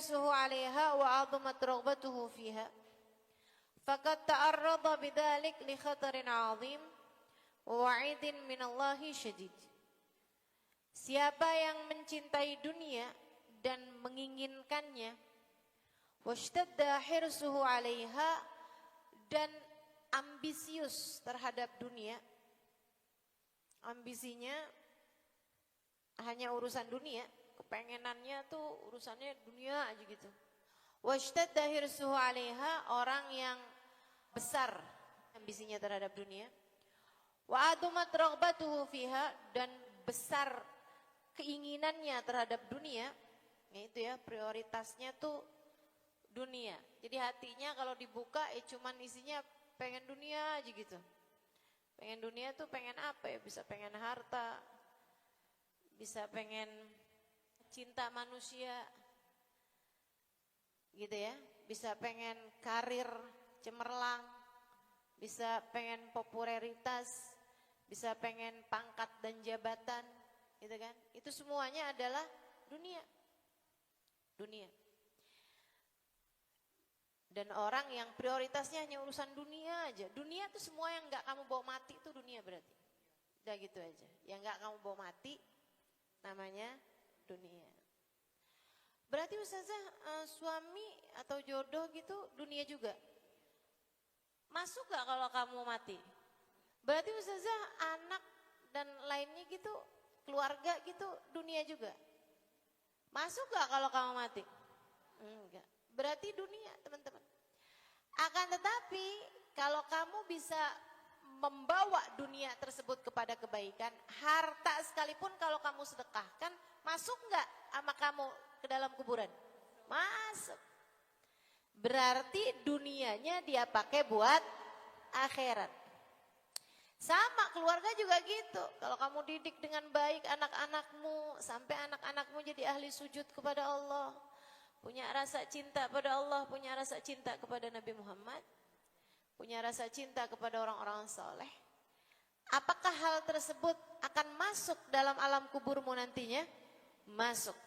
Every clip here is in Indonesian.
hirsuhu 'alaiha wa 'azumat raghbatuhu fiha. Faqad ta'arrada bidzalik li khatarin 'azim wa wa'idin minallahi syadid. Siapa yang mencintai dunia dan menginginkannya, washtadda hirsuhu 'alaiha, dan ambisius terhadap dunia, ambisinya hanya urusan dunia, kepengenannya tuh urusannya dunia aja gitu. Washtadda hirsuhu 'alaiha, orang yang besar ambisinya terhadap dunia. Wa adumat raghbatuhu fiha, dan besar keinginannya terhadap dunia. Itu ya, prioritasnya tuh dunia. Jadi hatinya kalau dibuka cuman isinya pengen dunia aja gitu. Pengen dunia tuh pengen apa ya? Bisa pengen harta, bisa pengen cinta manusia, gitu ya. Bisa pengen karir cemerlang, bisa pengen popularitas, bisa pengen pangkat dan jabatan, gitu kan. Itu semuanya adalah dunia. Dunia. Dan orang yang prioritasnya hanya urusan dunia aja. Dunia tuh semua yang gak kamu bawa mati itu dunia berarti. Udah gitu aja. Yang gak kamu bawa mati namanya dunia. Berarti Ustazah suami atau jodoh gitu dunia juga. Masuk gak kalau kamu mati? Berarti Ustazah anak dan lainnya gitu, keluarga gitu dunia juga. Masuk gak kalau kamu mati? Enggak. Berarti dunia teman-teman. Akan tetapi kalau kamu bisa membawa dunia tersebut kepada kebaikan, harta sekalipun kalau kamu sedekahkan, masuk nggak sama kamu ke dalam kuburan? Masuk. Berarti dunianya dia pakai buat akhirat. Sama keluarga juga gitu. Kalau kamu didik dengan baik anak-anakmu, sampai anak-anakmu jadi ahli sujud kepada Allah, punya rasa cinta pada Allah, punya rasa cinta kepada Nabi Muhammad, punya rasa cinta kepada orang-orang soleh. Apakah hal tersebut akan masuk dalam alam kuburmu nantinya? Masuk.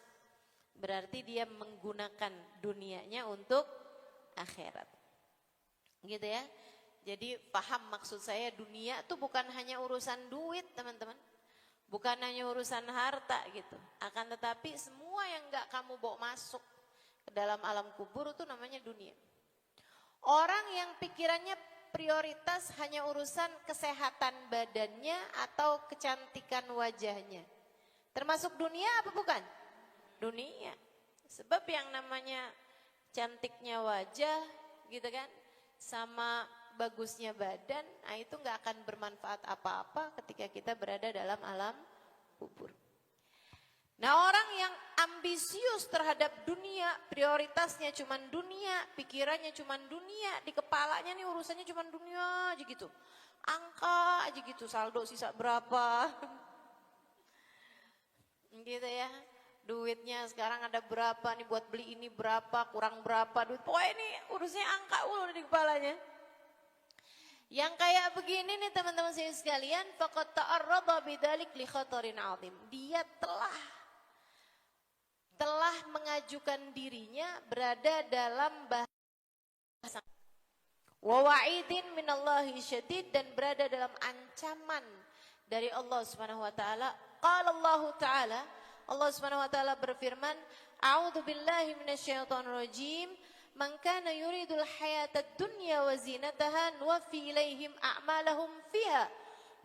Berarti dia menggunakan dunianya untuk akhirat. Gitu ya. Jadi paham maksud saya, dunia itu bukan hanya urusan duit teman-teman. Bukan hanya urusan harta gitu. Akan tetapi semua yang gak kamu bawa masuk ke dalam alam kubur itu namanya dunia. Orang yang pikirannya prioritas hanya urusan kesehatan badannya atau kecantikan wajahnya, termasuk dunia apa bukan? Dunia. Sebab yang namanya cantiknya wajah gitu kan, sama bagusnya badan, nah itu gak akan bermanfaat apa-apa ketika kita berada dalam alam kubur. Nah orang yang ambisius terhadap dunia, prioritasnya cuman dunia, pikirannya cuman dunia, di kepalanya nih urusannya cuman dunia aja gitu. Angka aja gitu, saldo sisa berapa. Gitu ya. Duitnya sekarang ada berapa nih buat beli ini berapa, kurang berapa duit. Pokoknya ini urusnya angka mulu di kepalanya. Yang kayak begini nih teman-teman saya sekalian, faqad ta'arrada bidzalik li khatarin 'azim. Dia telah mengajukan dirinya berada dalam bahasa wa wa'idin minallahi syadid, dan berada dalam ancaman dari Allah Subhanahu wa taala. Qala Allah taala, Allah Subhanahu wa taala berfirman, a'udzu billahi minasyaitonir rajim. Man kana yuridul hayatad dunya wa zinataha nuwaffi ilaihim a'malahum fiha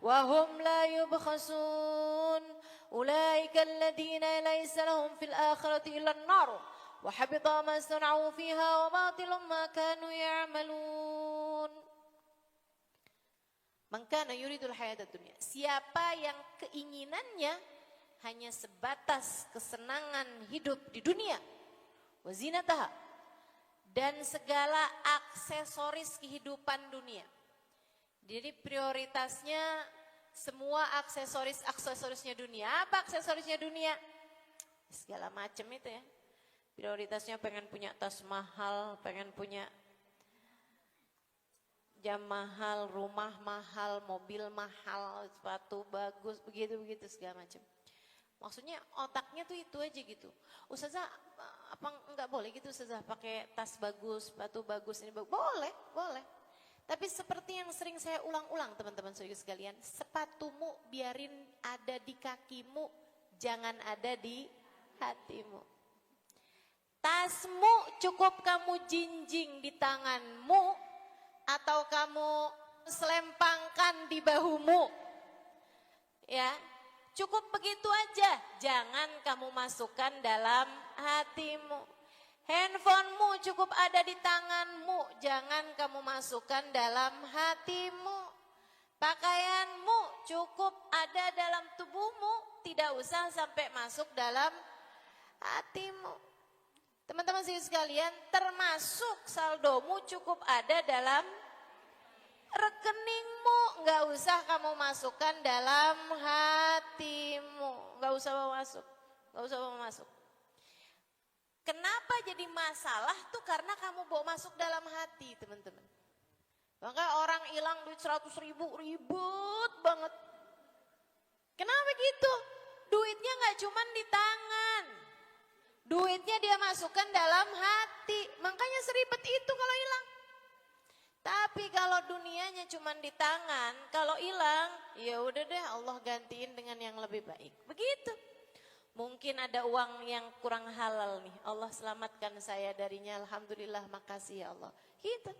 wa hum la yubkhasun. Ulaika alladziina laysa lahum fil akhirati illa an-nar wa habita ma sana'u fiha wa batilun ma kanu ya'malun. Man kana yuridul hayatad dunya, siapa yang keinginannya hanya sebatas kesenangan hidup di dunia, wa zinataha, dan segala aksesoris kehidupan dunia. Jadi prioritasnya semua aksesorisnya dunia. Apa aksesorisnya dunia? Segala macam itu ya. Prioritasnya pengen punya tas mahal, pengen punya jam mahal, rumah mahal, mobil mahal, sepatu bagus, begitu-begitu segala macam. Maksudnya otaknya tuh itu aja gitu. Ustazah apa enggak boleh gitu Ustazah pakai tas bagus, sepatu bagus, ini bagus. Boleh, boleh. Tapi seperti yang sering saya ulang-ulang teman-teman saudara sekalian, sepatumu biarin ada di kakimu, jangan ada di hatimu. Tasmu cukup kamu jinjing di tanganmu atau kamu selempangkan di bahumu. Ya, cukup begitu aja. Jangan kamu masukkan dalam hatimu. Handphonemu cukup ada di tanganmu, jangan kamu masukkan dalam hatimu. Pakaianmu cukup ada dalam tubuhmu, tidak usah sampai masuk dalam hatimu. Teman-teman sekalian, termasuk saldomu cukup ada dalam rekeningmu, nggak usah kamu masukkan dalam hatimu, nggak usah bawa masuk, nggak usah bawa masuk. Kenapa jadi masalah tuh karena kamu bawa masuk dalam hati teman-teman. Maka orang hilang duit 100.000 ribut banget. Kenapa gitu? Duitnya gak cuma di tangan. Duitnya dia masukkan dalam hati. Makanya seribet itu kalau hilang. Tapi kalau dunianya cuma di tangan, kalau hilang, ya udah deh Allah gantiin dengan yang lebih baik. Begitu. Mungkin ada uang yang kurang halal nih. Allah selamatkan saya darinya. Alhamdulillah, makasih ya Allah. Gitu.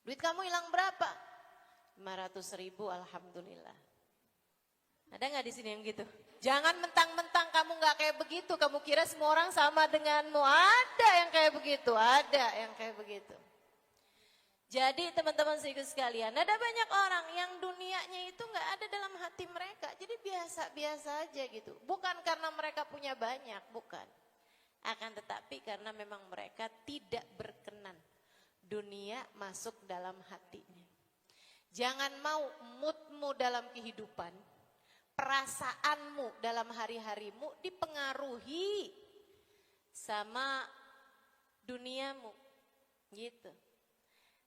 Duit kamu hilang berapa? 500.000, alhamdulillah. Ada nggak di sini yang gitu? Jangan mentang-mentang kamu nggak kayak begitu. Kamu kira semua orang sama denganmu. Ada yang kayak begitu. Ada yang kayak begitu. Jadi teman-teman sekalian, ada banyak orang yang dunianya itu nggak ada dalam hati mereka. Jadi biasa-biasa aja gitu. Bukan karena mereka punya banyak, bukan. Akan tetapi karena memang mereka tidak berkenan dunia masuk dalam hatinya. Jangan mau moodmu dalam kehidupan, perasaanmu dalam hari-harimu dipengaruhi sama duniamu, gitu.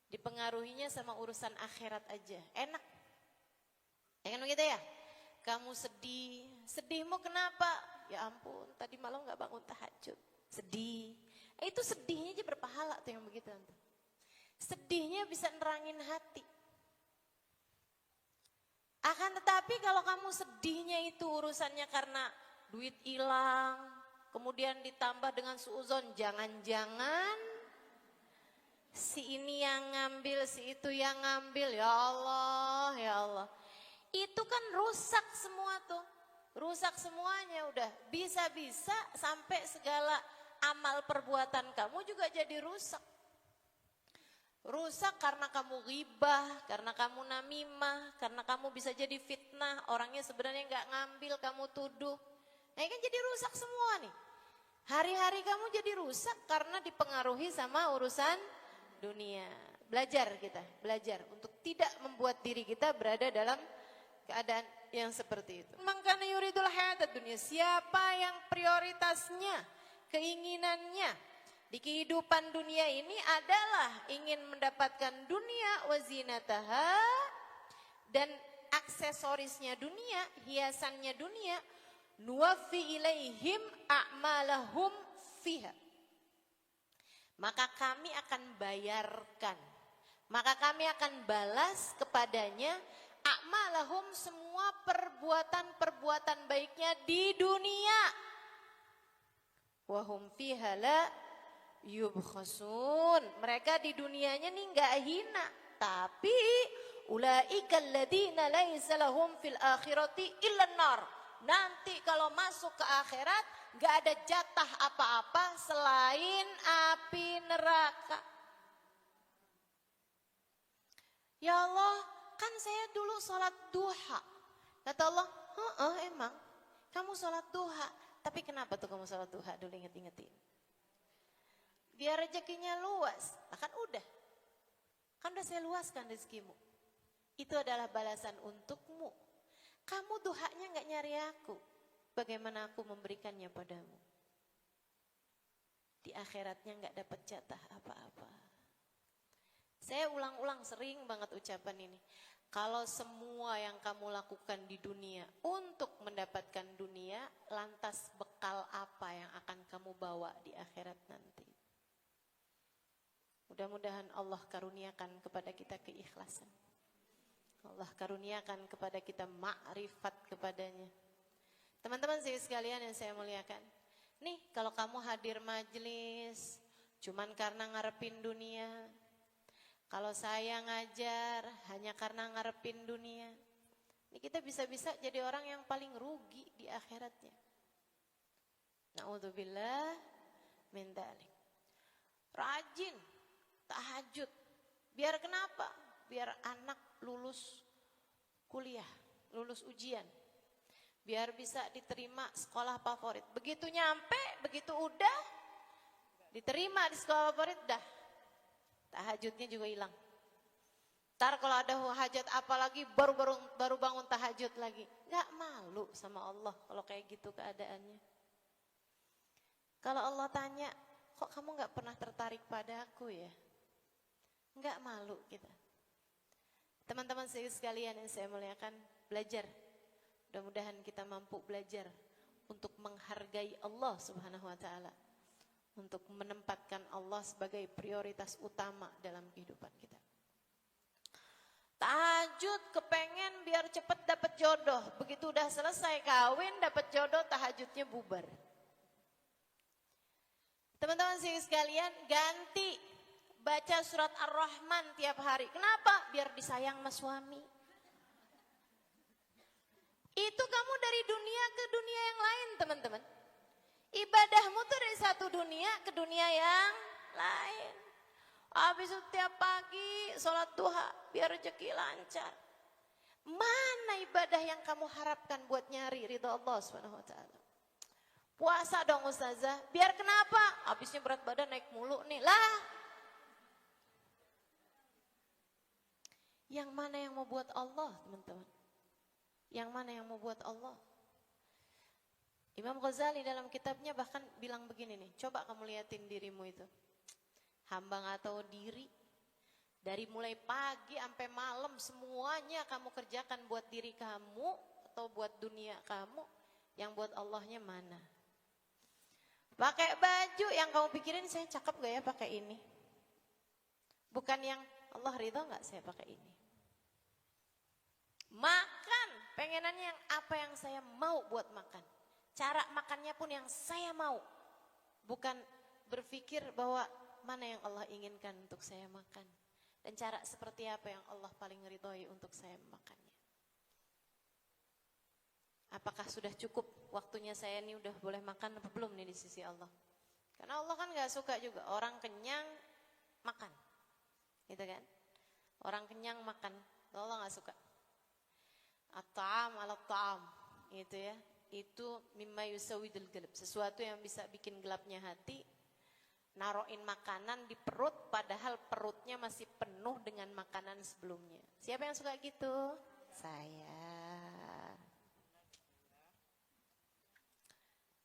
Dipengaruhinya sama urusan akhirat aja. Enak. Ya kan begitu ya? Kamu sedih. Sedihmu kenapa? Ya ampun, tadi malam gak bangun tahajud. Sedih. Itu sedihnya aja berpahala tuh yang begitu. Sedihnya bisa nerangin hati. Akan tetapi kalau kamu sedihnya itu urusannya karena duit hilang, kemudian ditambah dengan suuzon, jangan-jangan si ini yang ngambil, si itu yang ngambil, ya Allah, ya Allah. Itu kan rusak semua tuh, rusak semuanya udah. Bisa-bisa sampai segala amal perbuatan kamu juga jadi rusak. Rusak karena kamu ghibah, karena kamu namimah, karena kamu bisa jadi fitnah. Orangnya sebenarnya nggak ngambil, kamu tuduh. Nah ini kan jadi rusak semua nih. Hari-hari kamu jadi rusak karena dipengaruhi sama urusan dunia. Belajar kita, belajar untuk tidak membuat diri kita berada dalam keadaan yang seperti itu. Mangkana yuridul hayatad dunia, siapa yang prioritasnya, keinginannya di kehidupan dunia ini adalah ingin mendapatkan dunia wazinataha dan aksesorisnya dunia, hiasannya dunia, nuwaffi ilaihim a'malahum fiha. Maka kami akan bayarkan, maka kami akan balas kepadanya a'malahum, semua perbuatan-perbuatan baiknya di dunia. Wahum fiha la yubkhasun. Mereka di dunianya nih enggak hina, tapi ulaikal ladzina laisa lahum fil akhirati illan nar. Nanti kalau masuk ke akhirat gak ada jatah apa-apa selain api neraka. Ya Allah, kan saya dulu sholat duha. Kata Allah, emang kamu sholat duha. Tapi kenapa tuh kamu sholat duha? Dulu inget-ingetin. Biar rezekinya luas. Nah, kan udah saya luaskan rezekimu. Itu adalah balasan untukmu. Kamu duhanya gak nyari aku. Bagaimana aku memberikannya padamu? Di akhiratnya gak dapat jatah apa-apa. Saya ulang-ulang sering banget ucapan ini. Kalau semua yang kamu lakukan di dunia untuk mendapatkan dunia, lantas bekal apa yang akan kamu bawa di akhirat nanti? Mudah-mudahan Allah karuniakan kepada kita keikhlasan. Allah karuniakan kepada kita ma'rifat kepadanya. Teman-teman sekalian yang saya muliakan, nih kalau kamu hadir majelis cuman karena ngarepin dunia, kalau saya ngajar hanya karena ngarepin dunia, ini kita bisa-bisa jadi orang yang paling rugi di akhiratnya. Na'udzubillah min dzalik. Rajin tahajud. Biar kenapa? Biar anak lulus kuliah, lulus ujian. Biar bisa diterima sekolah favorit. Begitu nyampe, begitu udah diterima di sekolah favorit, dah tahajudnya juga hilang. Ntar kalau ada hajat apalagi baru bangun tahajud lagi. Gak malu sama Allah kalau kayak gitu keadaannya. Kalau Allah tanya, kok kamu gak pernah tertarik pada aku ya? Gak malu kita. Teman-teman sekalian yang saya muliakan, belajar. Mudah-mudahan kita mampu belajar untuk menghargai Allah Subhanahu wa ta'ala. Untuk menempatkan Allah sebagai prioritas utama dalam kehidupan kita. Tahajud kepengen biar cepet dapat jodoh. Begitu udah selesai kawin dapat jodoh, tahajudnya bubar. Teman-teman sekalian, ganti baca surat Ar-Rahman tiap hari. Kenapa? Biar disayang sama suami. Itu kamu dari dunia ke dunia yang lain, teman-teman. Ibadahmu tuh dari satu dunia ke dunia yang lain. Habis itu tiap pagi sholat duha biar rezeki lancar. Mana ibadah yang kamu harapkan buat nyari ridha Allah Subhanahu wa ta'ala? Puasa dong ustazah. Biar kenapa? Habisnya berat badan naik mulu nih. Lah. Yang mana yang mau buat Allah, teman-teman? Yang mana yang mau buat Allah? Imam Ghazali dalam kitabnya bahkan bilang begini nih, coba kamu liatin dirimu itu. Hamba gak tahu diri. Dari mulai pagi sampai malam semuanya kamu kerjakan buat diri kamu atau buat dunia kamu. Yang buat Allahnya mana? Pakai baju yang kamu pikirin, saya cakep gak ya pakai ini? Bukan yang Allah ridho gak saya pakai ini? Makan, pengenannya yang apa yang saya mau buat makan. Cara makannya pun yang saya mau. Bukan berpikir bahwa mana yang Allah inginkan untuk saya makan. Dan cara seperti apa yang Allah paling ridhoi untuk saya makannya. Apakah sudah cukup waktunya saya ini udah boleh makan apa belum nih di sisi Allah? Karena Allah kan gak suka juga orang kenyang makan. Gitu kan? Orang kenyang makan, Allah gak suka. At-ta'am ala ta'am, gitu ya. Itu mimma yusawidul gelap, sesuatu yang bisa bikin gelapnya hati. Naroin makanan di perut padahal perutnya masih penuh dengan makanan sebelumnya. Siapa yang suka gitu? Saya.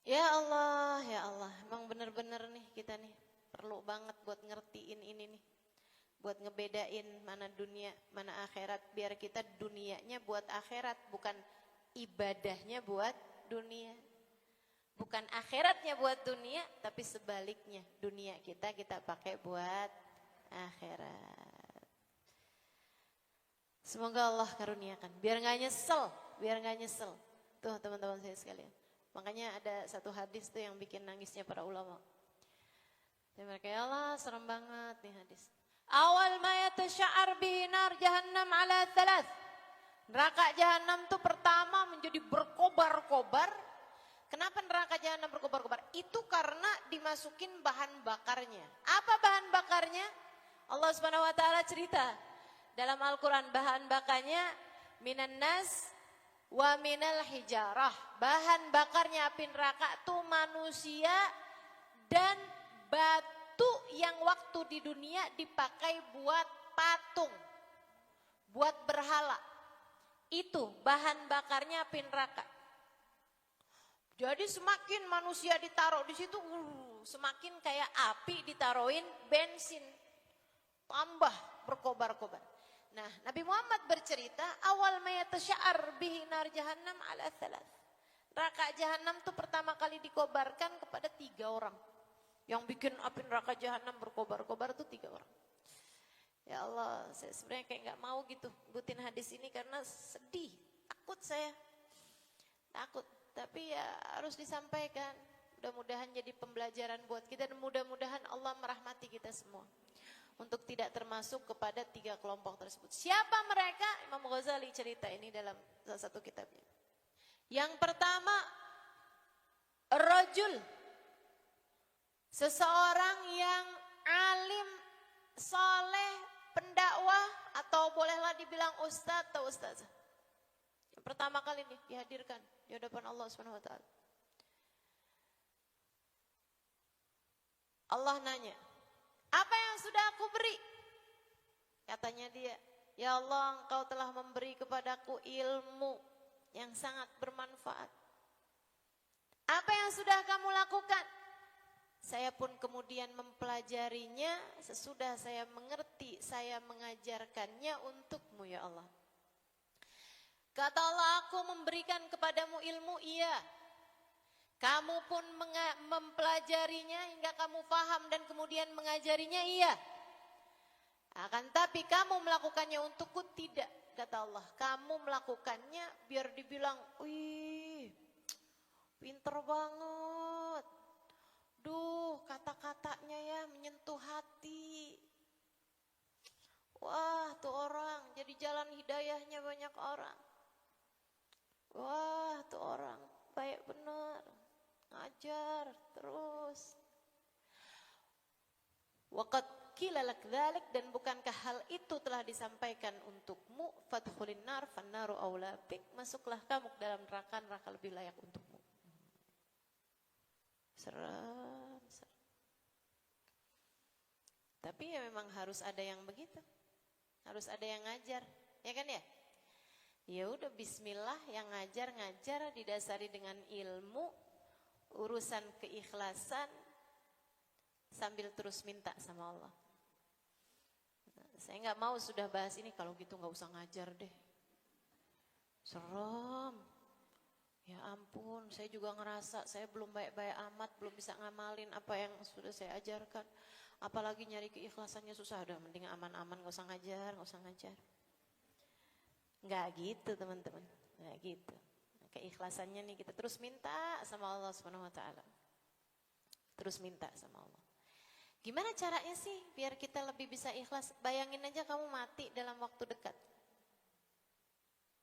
Ya Allah, emang bener-bener nih kita nih perlu banget buat ngertiin ini nih. Buat ngebedain mana dunia, mana akhirat. Biar kita dunianya buat akhirat, bukan ibadahnya buat dunia. Bukan akhiratnya buat dunia, tapi sebaliknya. Dunia kita pakai buat akhirat. Semoga Allah karuniakan. Biar gak nyesel. Tuh teman-teman saya sekalian. Makanya ada satu hadis tuh yang bikin nangisnya para ulama. Saya mereka, ya Allah serem banget nih hadis. Awal ma yatasya'ar bihi nar jahannam ala thalath. Neraka jahanam tuh pertama menjadi berkobar-kobar. Kenapa neraka jahanam berkobar-kobar? Itu karena dimasukin bahan bakarnya. Apa bahan bakarnya? Allah Subhanahu wa taala cerita dalam Al-Qur'an, bahan bakarnya minan nas wa minal hijarah. Bahan bakarnya api neraka tuh manusia dan batu yang waktu di dunia dipakai buat patung, buat berhala. Itu bahan bakarnya api neraka. Jadi semakin manusia ditaruh di situ, semakin kayak api ditaruhin bensin, tambah berkobar-kobar. Nah, Nabi Muhammad bercerita awal ma yatasya'ar bihi nar jahannam ala thalath. Neraka jahanam tuh pertama kali dikobarkan kepada 3 orang. Yang bikin api neraka jahanam berkobar-kobar tuh 3 orang. Ya Allah, saya sebenarnya kayak nggak mau gitu ngikutin hadis ini karena sedih, takut saya. Takut, tapi ya harus disampaikan. Mudah-mudahan jadi pembelajaran buat kita dan mudah-mudahan Allah merahmati kita semua. Untuk tidak termasuk kepada 3 kelompok tersebut. Siapa mereka? Imam Ghazali cerita ini dalam salah satu kitabnya. Yang pertama, rajul. Seseorang yang alim, soleh, pendakwah, atau bolehlah dibilang ustadz atau ustazah. Yang pertama kali nih dihadirkan di hadapan Allah SWT. Allah nanya, apa yang sudah aku beri? Katanya dia, ya Allah, engkau telah memberi kepadaku ilmu yang sangat bermanfaat. Apa yang sudah kamu lakukan? Saya pun kemudian mempelajarinya, sesudah saya mengerti, saya mengajarkannya untukmu ya Allah. Kata Allah, aku memberikan kepadamu ilmu, iya. Kamu pun mempelajarinya hingga kamu paham dan kemudian mengajarinya, iya. Akan tapi kamu melakukannya untukku, tidak. Kata Allah, kamu melakukannya biar dibilang, wih, pinter banget. Duh, kata-katanya ya menyentuh hati. Wah, tuh orang jadi jalan hidayahnya banyak orang. Wah, tuh orang baik benar. Ngajar terus. Waqad qila lak dzalik, dan bukankah hal itu telah disampaikan untukmu, fadkhulin nar fannaru aula bik, masuklah kamu ke dalam neraka, neraka lebih layak untukmu. Seram. Tapi ya memang harus ada yang begitu. Harus ada yang ngajar, ya kan ya? Ya udah bismillah, yang ngajar didasari dengan ilmu, urusan keikhlasan, sambil terus minta sama Allah. Saya nggak mau sudah bahas ini, kalau gitu nggak usah ngajar deh. Serem. Ya ampun, saya juga ngerasa saya belum baik-baik amat, belum bisa ngamalin apa yang sudah saya ajarkan. Apalagi nyari keikhlasannya susah, udah mending aman-aman, nggak usah ngajar. Nggak gitu teman-teman, nggak gitu. Keikhlasannya nih kita terus minta sama Allah SWT. Terus minta sama Allah. Gimana caranya sih biar kita lebih bisa ikhlas? Bayangin aja kamu mati dalam waktu dekat.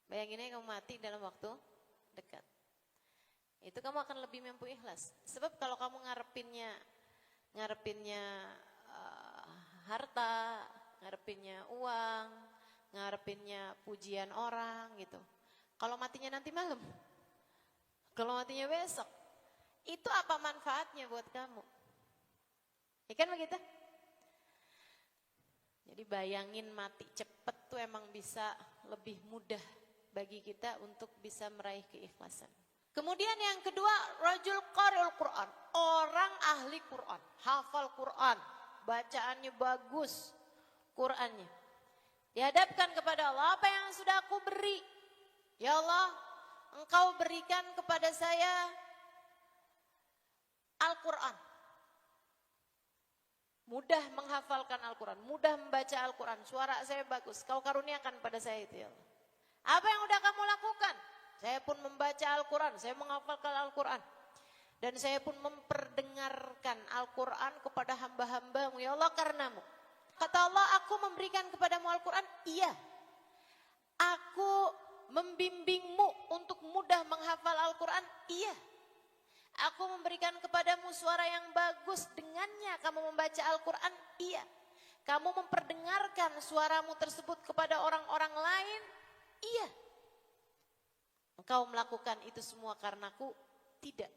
Bayangin aja kamu mati dalam waktu dekat. Itu kamu akan lebih mampu ikhlas. Sebab kalau kamu ngarepinnya harta, ngarepinnya uang, ngarepinnya pujian orang gitu. Kalau matinya nanti malam, kalau matinya besok, itu apa manfaatnya buat kamu? Ya kan begitu? Jadi bayangin mati cepet tuh emang bisa lebih mudah bagi kita untuk bisa meraih keikhlasan. Kemudian yang kedua, rajul qari'ul Quran, orang ahli Quran, hafal Quran, bacaannya bagus, Qurannya. Dihadapkan kepada Allah, apa yang sudah aku beri? Ya Allah, Engkau berikan kepada saya Al-Quran. Mudah menghafalkan Al-Quran, mudah membaca Al-Quran, suara saya bagus, Kau karuniakan pada saya itu ya Allah. Apa yang udah kamu lakukan? Saya pun membaca Al-Quran, saya menghafalkan Al-Quran. Dan saya pun memperdengarkan Al-Quran kepada hamba-hambamu, ya Allah, karenamu. Kata Allah, aku memberikan kepadamu Al-Quran, iya. Aku membimbingmu untuk mudah menghafal Al-Quran, iya. Aku memberikan kepadamu suara yang bagus, dengannya kamu membaca Al-Quran, iya. Kamu memperdengarkan suaramu tersebut kepada orang-orang lain, iya. Engkau melakukan itu semua karenaku, tidak.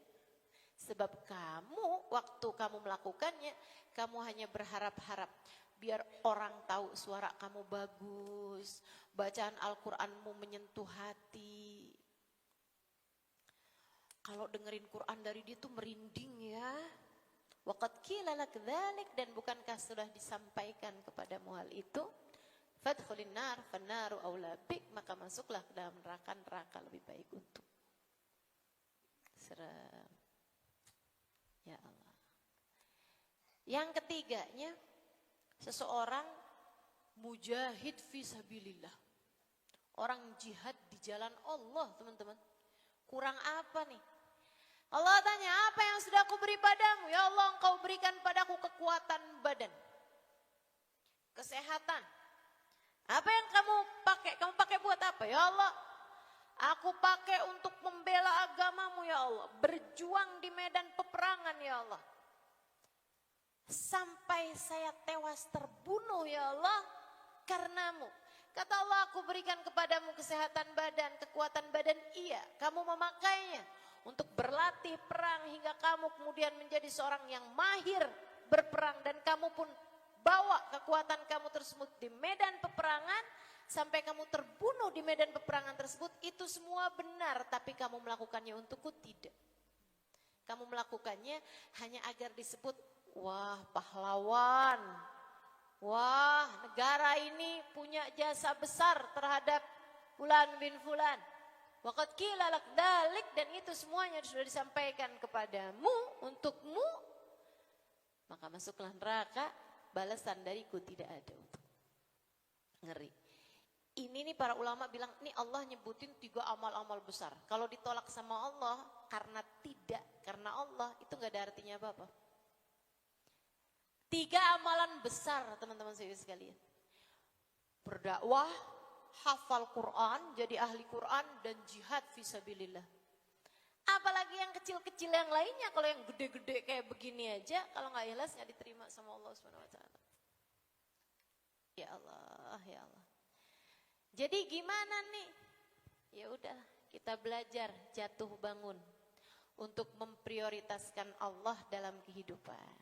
Sebab kamu, waktu kamu melakukannya, kamu hanya berharap-harap biar orang tahu suara kamu bagus, bacaan Al-Quranmu menyentuh hati. Kalau dengerin Quran dari dia tuh merinding ya. Waqad qila lak dzalik, dan bukankah sudah disampaikan kepadamu hal itu? fadkhulin nar fannaru aula bik, maka masuklah ke dalam neraka lebih baik untuk. Serem. Ya Allah. Yang ketiganya, seseorang mujahid fisabilillah. Orang jihad di jalan Allah, teman-teman. Kurang apa nih? Allah tanya, apa yang sudah aku beri padamu? Ya Allah, engkau berikan padaku kekuatan badan, kesehatan. Apa yang kamu pakai? Kamu pakai buat apa? Ya Allah, aku pakai untuk membela agamamu ya Allah. Berjuang di medan peperangan ya Allah. Sampai saya tewas terbunuh ya Allah karenamu. Kata Allah, aku berikan kepadamu kesehatan badan, kekuatan badan. Iya, kamu memakainya untuk berlatih perang hingga kamu kemudian menjadi seorang yang mahir berperang. Dan kamu pun bawa kekuatan kamu tersebut di medan peperangan sampai kamu terbunuh di medan peperangan tersebut. Itu semua benar, tapi kamu melakukannya untukku? Tidak. Kamu melakukannya hanya agar disebut, wah pahlawan, wah negara ini punya jasa besar terhadap Fulan bin Fulan. Waqad qila lak dalik, dan itu semuanya sudah disampaikan kepadamu untukmu. Maka masuklah neraka, balasan dariku tidak ada untuk. Ngeri. Ini nih para ulama bilang, ini Allah nyebutin 3 amal-amal besar. Kalau ditolak sama Allah karena tidak, karena Allah, itu gak ada artinya apa-apa. 3 amalan besar, teman-teman sekalian. Berdakwah, hafal Quran, jadi ahli Quran, dan jihad fisabilillah. Apalagi yang kecil-kecil yang lainnya, kalau yang gede-gede kayak begini aja, kalau gak ikhlas gak diterima sama Allah SWT. Ya Allah, ya Allah. Jadi gimana nih? Ya udah, kita belajar jatuh bangun untuk memprioritaskan Allah dalam kehidupan.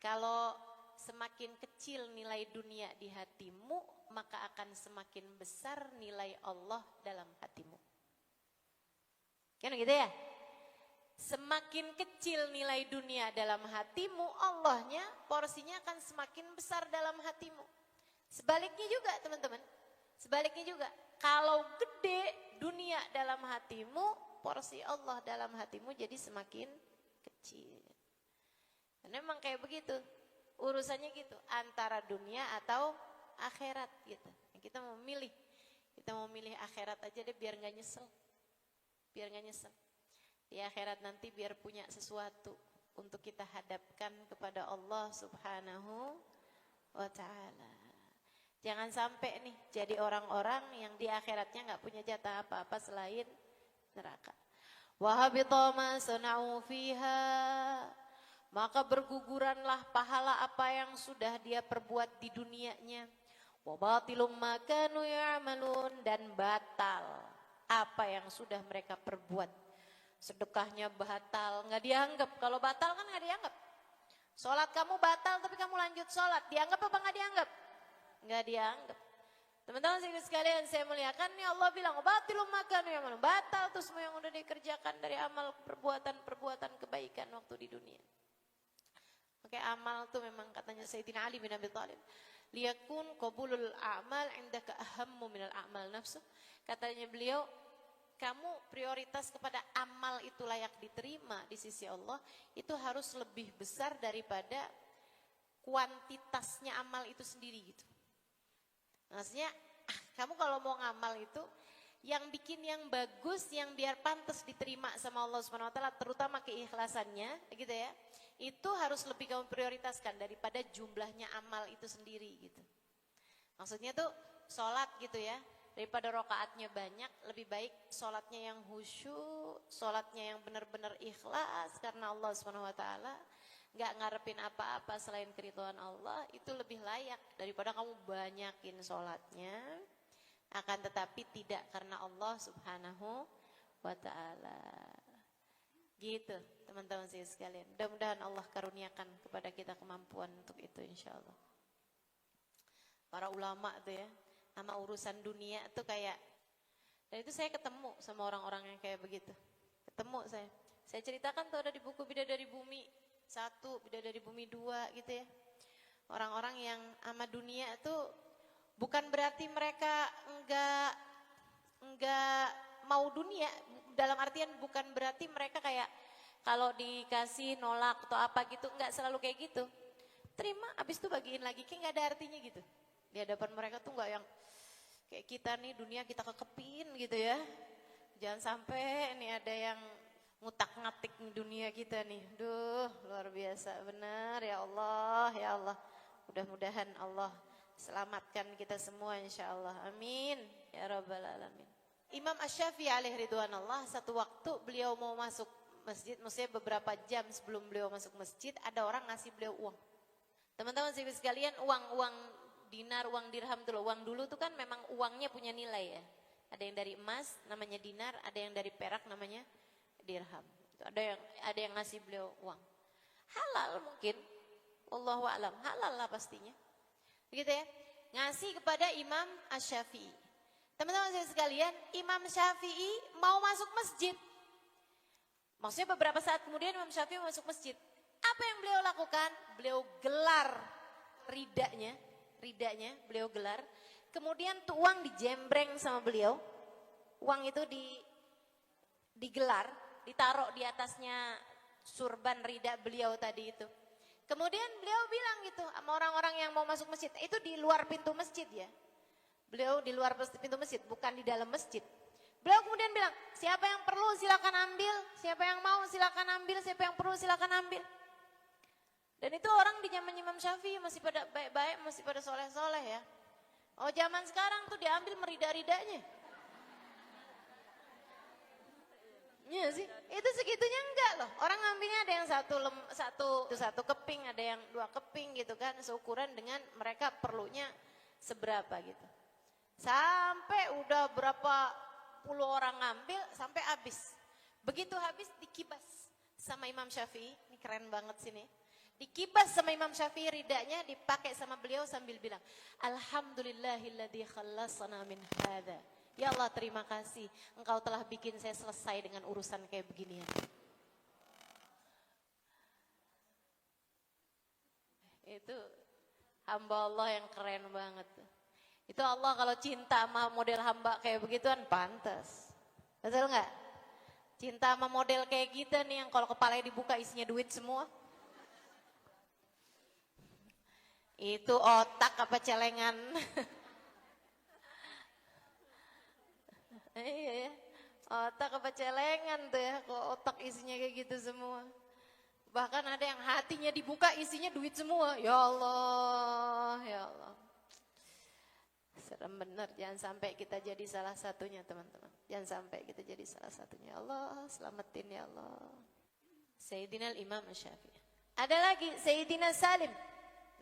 Kalau semakin kecil nilai dunia di hatimu, maka akan semakin besar nilai Allah dalam hatimu. Kan gitu ya? Semakin kecil nilai dunia dalam hatimu, Allahnya porsinya akan semakin besar dalam hatimu. Sebaliknya juga, teman-teman. Sebaliknya juga, kalau gede dunia dalam hatimu, porsi Allah dalam hatimu jadi semakin kecil. Dan memang kayak begitu, urusannya gitu, antara dunia atau akhirat gitu. Kita mau milih akhirat aja deh biar gak nyesel. Biar gak nyesel. Di akhirat nanti biar punya sesuatu untuk kita hadapkan kepada Allah Subhanahu wa ta'ala. Jangan sampai nih jadi orang-orang yang di akhiratnya gak punya jatah apa-apa selain neraka. Wa habita ma sana'u fiha, maka berguguranlah pahala apa yang sudah dia perbuat di dunianya. Wa batilum ma kanu ya'malun, dan batal apa yang sudah mereka perbuat. Sedekahnya batal, gak dianggap. Kalau batal kan gak dianggap. Sholat kamu batal tapi kamu lanjut sholat, dianggap apa gak dianggap? Nggak dianggap. Teman-teman sekalian, saya muliakan nih, Allah bilang batilum makanu yang mana, batal tuh semua yang udah dikerjakan dari amal perbuatan kebaikan waktu di dunia. Oke, amal tuh memang katanya Sayyidina Ali bin Abi Thalib, liyakun qabulul a'mal indaka ahammu minal a'mal nafsu. Katanya beliau, kamu prioritas kepada amal itu layak diterima di sisi Allah, itu harus lebih besar daripada kuantitasnya amal itu sendiri gitu. Maksudnya, kamu kalau mau ngamal itu, yang bikin yang bagus, yang biar pantas diterima sama Allah Subhanahu wa taala, terutama keikhlasannya, gitu ya. Itu harus lebih kamu prioritaskan daripada jumlahnya amal itu sendiri gitu. Maksudnya tuh sholat gitu ya, daripada rokaatnya banyak, lebih baik sholatnya yang khusyuk, sholatnya yang benar-benar ikhlas karena Allah Subhanahu wa taala. Gak ngarepin apa-apa selain keridhaan Allah, itu lebih layak daripada kamu banyakin sholatnya, akan tetapi tidak karena Allah Subhanahu wa ta'ala. Gitu teman-teman sekalian. Mudah-mudahan Allah karuniakan kepada kita kemampuan untuk itu insya-Allah. Para ulama tuh ya, sama urusan dunia tuh kayak, dan itu saya ketemu sama orang-orang yang kayak begitu. Ketemu saya ceritakan tuh ada di buku Bidadari Bumi 1, Bidadari Bumi 2 gitu ya. Orang-orang yang sama dunia tuh Bukan berarti mereka enggak mau dunia, dalam artian bukan berarti mereka kayak kalau dikasih nolak atau apa gitu, enggak selalu kayak gitu. Terima, abis itu bagiin lagi, kayak enggak ada artinya gitu. Di hadapan mereka tuh enggak yang kayak kita nih dunia kita kekepin gitu ya. Jangan sampai nih ada yang ngutak-ngatik dunia kita nih. Duh, luar biasa benar ya Allah, ya Allah. Mudah-mudahan Allah selamatkan kita semua insyaallah. Amin ya rabbal alamin. Imam Asy-Syafi'i alaihi ridwanullah, satu waktu beliau mau masuk masjid, maksudnya beberapa jam sebelum beliau masuk masjid, ada orang ngasih beliau uang. Teman-teman sekalian, uang dinar, uang dirham tuh loh. Uang dulu tuh kan memang uangnya punya nilai ya. Ada yang dari emas namanya dinar, ada yang dari perak namanya dirham. Ada yang ngasih beliau uang. Halal mungkin. Wallahu a'lam, halal lah pastinya. Begitu ya. Ngasih kepada Imam Asy-Syafi'i. Teman-teman sekalian, Imam Syafi'i mau masuk masjid. Maksudnya beberapa saat kemudian Imam Syafi'i masuk masjid. Apa yang beliau lakukan? Beliau gelar ridanya beliau gelar. Kemudian tuh uang dijembreng sama beliau. Uang itu digelar, ditaruh di atasnya surban rida beliau tadi itu. Kemudian beliau bilang gitu sama orang-orang yang mau masuk masjid. Itu di luar pintu masjid ya. Beliau di luar pintu masjid, bukan di dalam masjid. Beliau kemudian bilang, siapa yang perlu silakan ambil, siapa yang mau silakan ambil, siapa yang perlu silakan ambil. Dan itu orang di zaman Imam Syafi'i masih pada baik-baik, masih pada soleh-soleh ya. Oh zaman sekarang tuh diambil merida-ridanya. Iya sih, itu segitunya enggak loh. Orang ngambilnya ada yang satu keping, ada yang 2 keping gitu kan, seukuran dengan mereka perlunya seberapa gitu. Sampai udah berapa puluh orang ngambil sampai habis. Begitu habis dikibas sama Imam Syafi'i, ini keren banget sini. Dikibas sama Imam Syafi'i ridanya, dipakai sama beliau sambil bilang, Alhamdulillahilladzi khallasana min hadza. Ya Allah terima kasih, Engkau telah bikin saya selesai dengan urusan kayak beginian. Itu hamba Allah yang keren banget. Itu Allah kalau cinta sama model hamba kayak begituan pantas. Betul nggak? Cinta sama model kayak kita nih yang kalau kepalanya dibuka isinya duit semua. Itu otak apa celengan? Iya ya, otak apa celengan tuh ya, kok otak isinya kayak gitu semua. Bahkan ada yang hatinya dibuka isinya duit semua. Ya Allah, ya Allah. Serem benar, jangan sampai kita jadi salah satunya teman-teman. Jangan sampai kita jadi salah satunya. Ya Allah, selamatin ya Allah. Sayyidina Imam Asy-Syafi'i. Ada lagi Sayyidina Salim.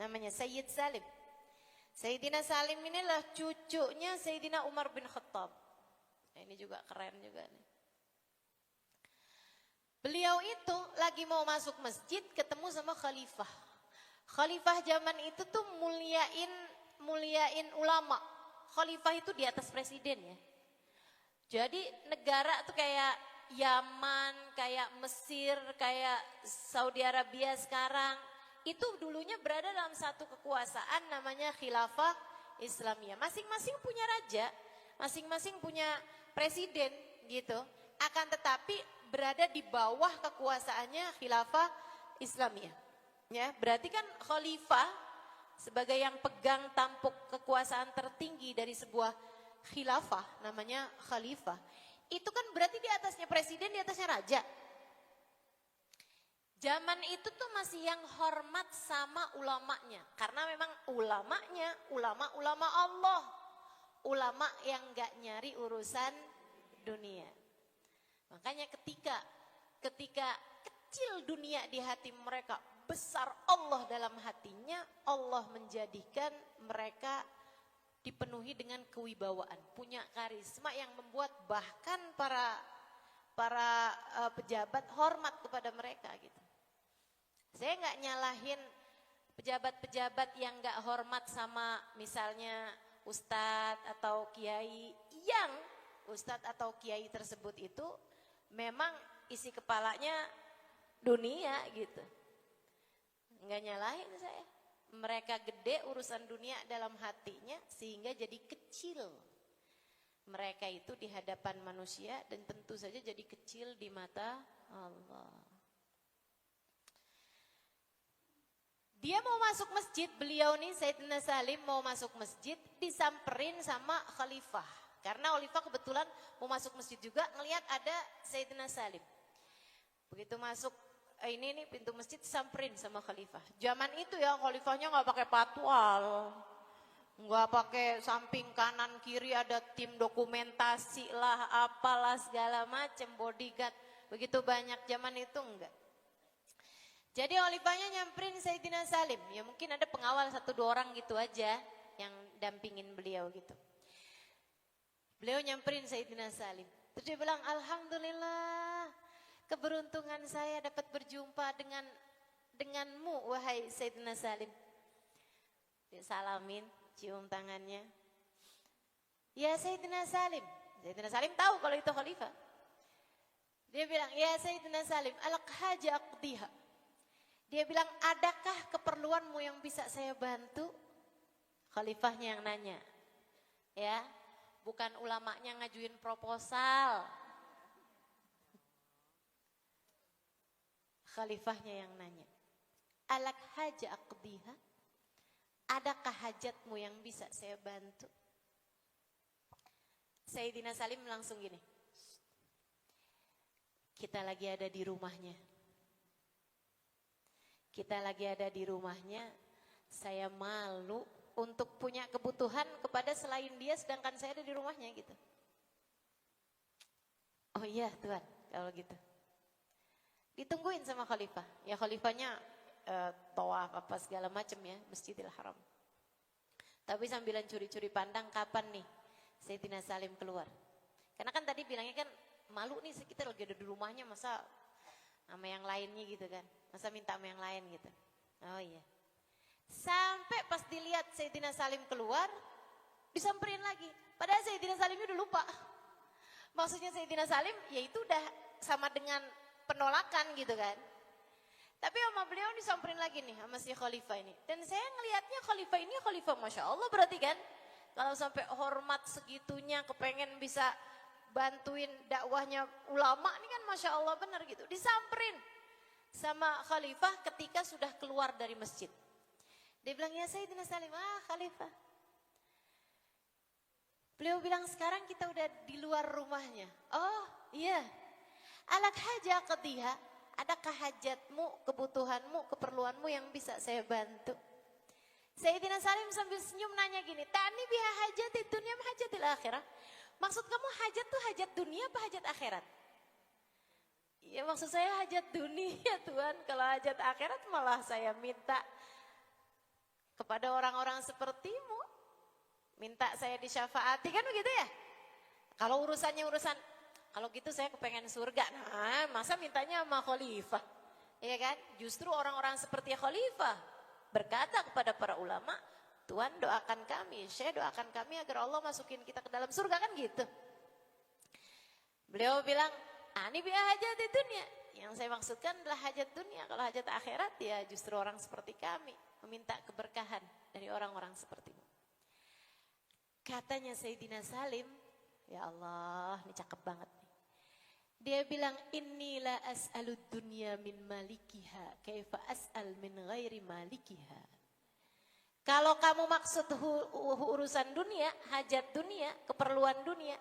Namanya Sayyid Salim. Sayyidina Salim inilah cucunya Sayyidina Umar bin Khattab. Nah, ini juga keren juga nih. Beliau itu lagi mau masuk masjid ketemu sama khalifah. Khalifah zaman itu tuh muliain ulama. Khalifah itu di atas presiden ya. Jadi negara tuh kayak Yaman, kayak Mesir, kayak Saudi Arabia sekarang. Itu dulunya berada dalam satu kekuasaan namanya Khilafah Islamiyah. Masing-masing punya raja, masing-masing punya presiden gitu. Akan tetapi berada di bawah kekuasaannya Khilafah Islamiyah. Ya, berarti kan khalifah sebagai yang pegang tampuk kekuasaan tertinggi dari sebuah khilafah namanya khalifah. Itu kan berarti di atasnya presiden, di atasnya raja. Zaman itu tuh masih yang hormat sama ulamanya. Karena memang ulamanya, ulama Allah. Ulama yang gak nyari urusan dunia. Makanya ketika kecil dunia di hati mereka, besar Allah dalam hatinya, Allah menjadikan mereka dipenuhi dengan kewibawaan, punya karisma yang membuat bahkan para pejabat hormat kepada mereka gitu. Saya nggak nyalahin pejabat-pejabat yang nggak hormat sama misalnya ustadz atau kiai, yang ustadz atau kiai tersebut itu memang isi kepalanya dunia gitu. Nggak nyalahin saya. mereka gede urusan dunia dalam hatinya sehingga jadi kecil. Mereka itu di hadapan manusia dan tentu saja jadi kecil di mata Allah. Dia mau masuk masjid, beliau nih Sayyidina Salim mau masuk masjid, disamperin sama khalifah. Karena khalifah kebetulan mau masuk masjid juga, ngelihat ada Sayyidina Salim. Begitu masuk ini nih pintu masjid, disamperin sama khalifah. Zaman itu ya khalifahnya nggak pakai patwal, nggak pakai samping kanan kiri ada tim dokumentasi lah, apalah segala macam bodyguard. Begitu banyak zaman itu enggak. Jadi khalifahnya nyamperin Sayyidina Salim. Ya mungkin ada pengawal 1-2 orang gitu aja yang dampingin beliau gitu. Beliau nyamperin Sayyidina Salim. Terus dia bilang, alhamdulillah keberuntungan saya dapat berjumpa denganmu wahai Sayyidina Salim. Dia salamin, cium tangannya. Ya Sayyidina Salim. Sayyidina Salim tahu kalau itu khalifah. Dia bilang, ya Sayyidina Salim, al-haja aqdiha. Dia bilang, adakah keperluanmu yang bisa saya bantu? Khalifahnya yang nanya. Ya, bukan ulamanya ngajuin proposal. Khalifahnya yang nanya. Alak haja aqdiha? Adakah hajatmu yang bisa saya bantu? Sayyidina Salim langsung gini. Kita lagi ada di rumahnya. Kita lagi ada di rumahnya, saya malu untuk punya kebutuhan kepada selain dia sedangkan saya ada di rumahnya gitu. Oh iya Tuhan, kalau gitu. Ditungguin sama khalifah. Ya khalifahnya tawaf apa segala macam ya, Masjidil Haram. Tapi sambilan curi-curi pandang kapan nih Sayyidina Salim keluar. Karena kan tadi bilangnya kan malu nih kita lagi ada di rumahnya masa sama yang lainnya gitu kan. Masa minta sama yang lain gitu. Oh iya. Sampai pas dilihat Sayyidina Salim keluar, disamperin lagi. Padahal Sayyidina Salim udah lupa. Maksudnya Sayyidina Salim ya itu udah sama dengan penolakan gitu kan. Tapi sama beliau disamperin lagi nih sama si khalifah ini. Dan saya ngelihatnya khalifah ini khalifah Masya Allah berarti kan. Kalau sampai hormat segitunya kepengen bisa bantuin dakwahnya ulama ini kan Masya Allah benar gitu. Disamperin sama khalifah ketika sudah keluar dari masjid. Dia bilang, ya Sayyidina Salim, khalifah. Beliau bilang, sekarang kita udah di luar rumahnya. Oh iya. Alak haja qadiha, adakah hajatmu, kebutuhanmu, keperluanmu yang bisa saya bantu? Sayyidina Salim sambil senyum nanya gini, ta'ni biha hajati dunia ma hajatil akhirah. Maksud kamu hajat tuh hajat dunia apa hajat akhirat? Ya maksud saya hajat dunia Tuhan. Kalau hajat akhirat malah saya minta kepada orang-orang sepertimu. Minta saya disyafaati kan begitu ya? Kalau urusannya urusan, kalau gitu saya kepengen surga. Nah masa mintanya sama khalifah? Ya kan? Justru orang-orang seperti khalifah berkata kepada para ulama, Tuhan doakan kami, saya doakan kami agar Allah masukin kita ke dalam surga kan gitu. Beliau bilang, ini biar hajat di dunia. Yang saya maksudkan adalah hajat dunia. Kalau hajat akhirat ya justru orang seperti kami meminta keberkahan dari orang-orang sepertimu. Katanya Sayyidina Salim, ya Allah, ini cakep banget nih. Dia bilang, inilah as'alud dunya min malikiha, kaifa as'al min ghairi malikiha. Kalau kamu maksud urusan dunia, hajat dunia, keperluan dunia,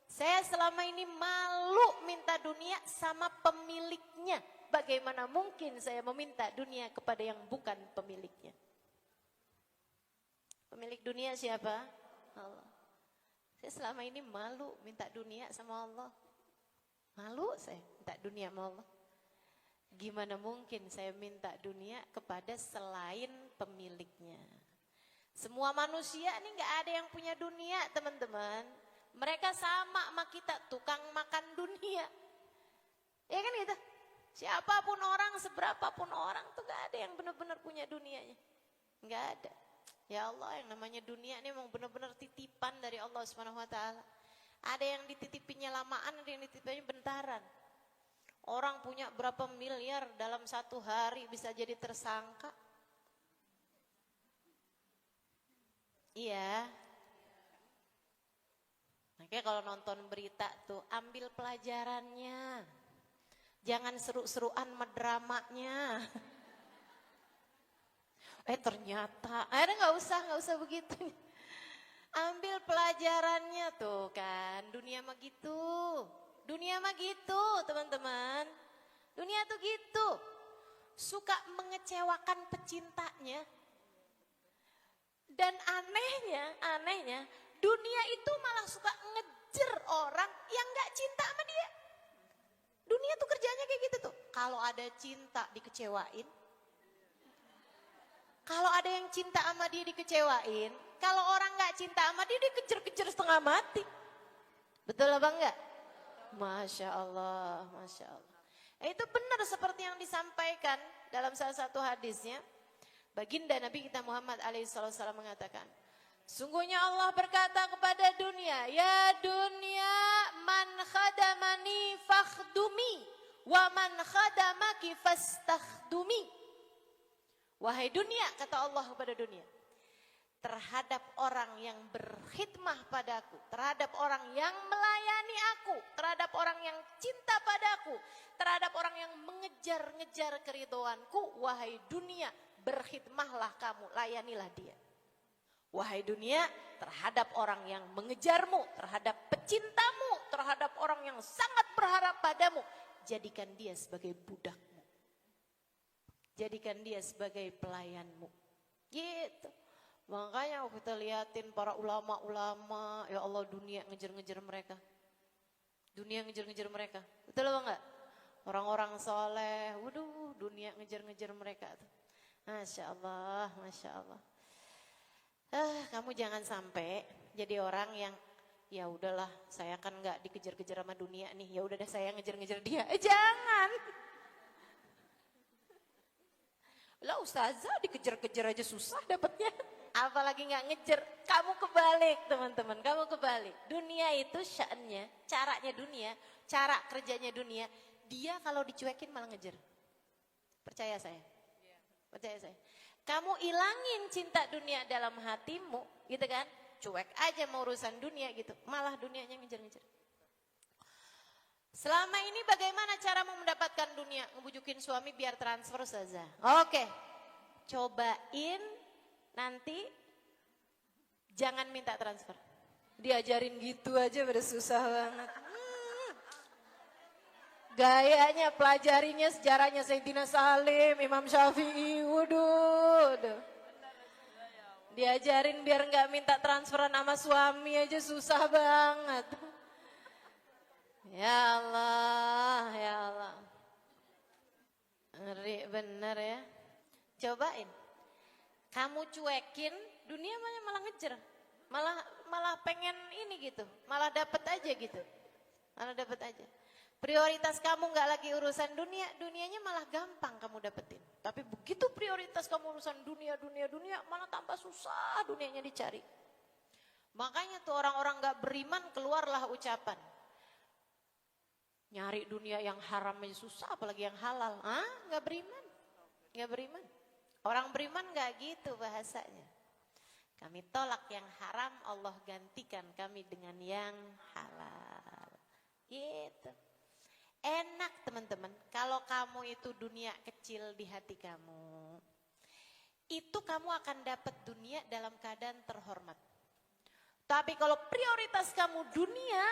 saya selama ini malu minta dunia sama pemiliknya. Bagaimana mungkin saya meminta dunia kepada yang bukan pemiliknya? Pemilik dunia siapa? Allah. Saya selama ini malu minta dunia sama Allah. Malu saya minta dunia sama Allah. Gimana mungkin saya minta dunia kepada selain pemiliknya? Semua manusia ini gak ada yang punya dunia teman-teman. Mereka sama kita, tukang makan dunia. Ya kan gitu. Siapapun orang, seberapapun orang tuh gak ada yang benar-benar punya dunianya. Gak ada. Ya Allah, yang namanya dunia ini memang benar-benar titipan dari Allah SWT. Ada yang dititipinnya lamaan, ada yang dititipinnya bentaran. Orang punya berapa miliar dalam satu hari bisa jadi tersangka. Iya. Makanya kalau nonton berita tuh ambil pelajarannya. Jangan seru-seruan sama dramanya. Ternyata, akhirnya nggak usah begitu. Ambil pelajarannya tuh kan, dunia mah gitu, teman-teman. Dunia tuh gitu, suka mengecewakan pecintanya. Dan anehnya, dunia itu malah suka ngejer orang yang nggak cinta sama dia. Dunia tuh kerjanya kayak gitu tuh. Kalau ada cinta dikecewain. Kalau ada yang cinta sama dia dikecewain. Kalau orang gak cinta sama dia dikejar-kejar setengah mati. Betul apa enggak? Masya Allah, Masya Allah. Itu benar seperti yang disampaikan dalam salah satu hadisnya. Baginda Nabi kita Muhammad alaihissalam mengatakan. Sungguhnya Allah berkata kepada dunia, ya dunia man khadamani fakhdumi wa man khadamaki fastakhdumi. Wahai dunia, kata Allah kepada dunia, terhadap orang yang berkhidmah padaku, terhadap orang yang melayani aku, terhadap orang yang cinta padaku, terhadap orang yang mengejar-ngejar keridhoanku, wahai dunia, berkhidmahlah kamu, layanilah dia. Wahai dunia, terhadap orang yang mengejarmu, terhadap pecintamu, terhadap orang yang sangat berharap padamu, jadikan dia sebagai budakmu. Jadikan dia sebagai pelayanmu. Gitu. Makanya kita liatin para ulama-ulama, ya Allah dunia ngejar-ngejar mereka. Dunia ngejar-ngejar mereka. Betul apa enggak? Orang-orang soleh, waduh dunia ngejar-ngejar mereka. Masya Allah, Masya Allah. Kamu jangan sampai jadi orang yang ya udahlah saya kan nggak dikejar-kejar sama dunia nih, ya udah deh saya ngejar-ngejar dia. Jangan. Lah ustazah dikejar-kejar aja susah dapatnya. Apalagi nggak ngejar. Kamu kebalik teman-teman, kamu kebalik. Dunia itu sya'annya, caranya dunia, cara kerjanya dunia, dia kalau dicuekin malah ngejar. Percaya saya. Percaya saya. Kamu ilangin cinta dunia dalam hatimu, gitu kan? Cuek aja mau urusan dunia gitu, malah dunianya ngejar-ngejar. Selama ini bagaimana caramu mendapatkan dunia? Ngebujukin suami biar transfer saja. Oke, cobain nanti jangan minta transfer. Diajarin gitu aja udah susah banget. Gayanya pelajarinya sejarahnya Sayyidina Salim, Imam Syafi'i, waduh. Diajarin biar nggak minta transferan sama suami aja susah banget. Ya Allah, ya Allah. Ngeri bener ya. Cobain. Kamu cuekin, dunia malah ngejar. Malah pengen ini gitu. Malah dapet aja gitu. Malah dapet aja. Prioritas kamu nggak lagi urusan dunia, dunianya malah gampang kamu dapetin. Tapi begitu prioritas kamu urusan dunia, malah tambah susah dunianya dicari. Makanya tuh orang-orang nggak beriman keluarlah ucapan. Nyari dunia yang haram aja susah, apalagi yang halal. Nggak beriman, nggak beriman. Orang beriman nggak gitu bahasanya. Kami tolak yang haram, Allah gantikan kami dengan yang halal. Gitu. Enak teman-teman, kalau kamu itu dunia kecil di hati kamu, itu kamu akan dapat dunia dalam keadaan terhormat. Tapi kalau prioritas kamu dunia,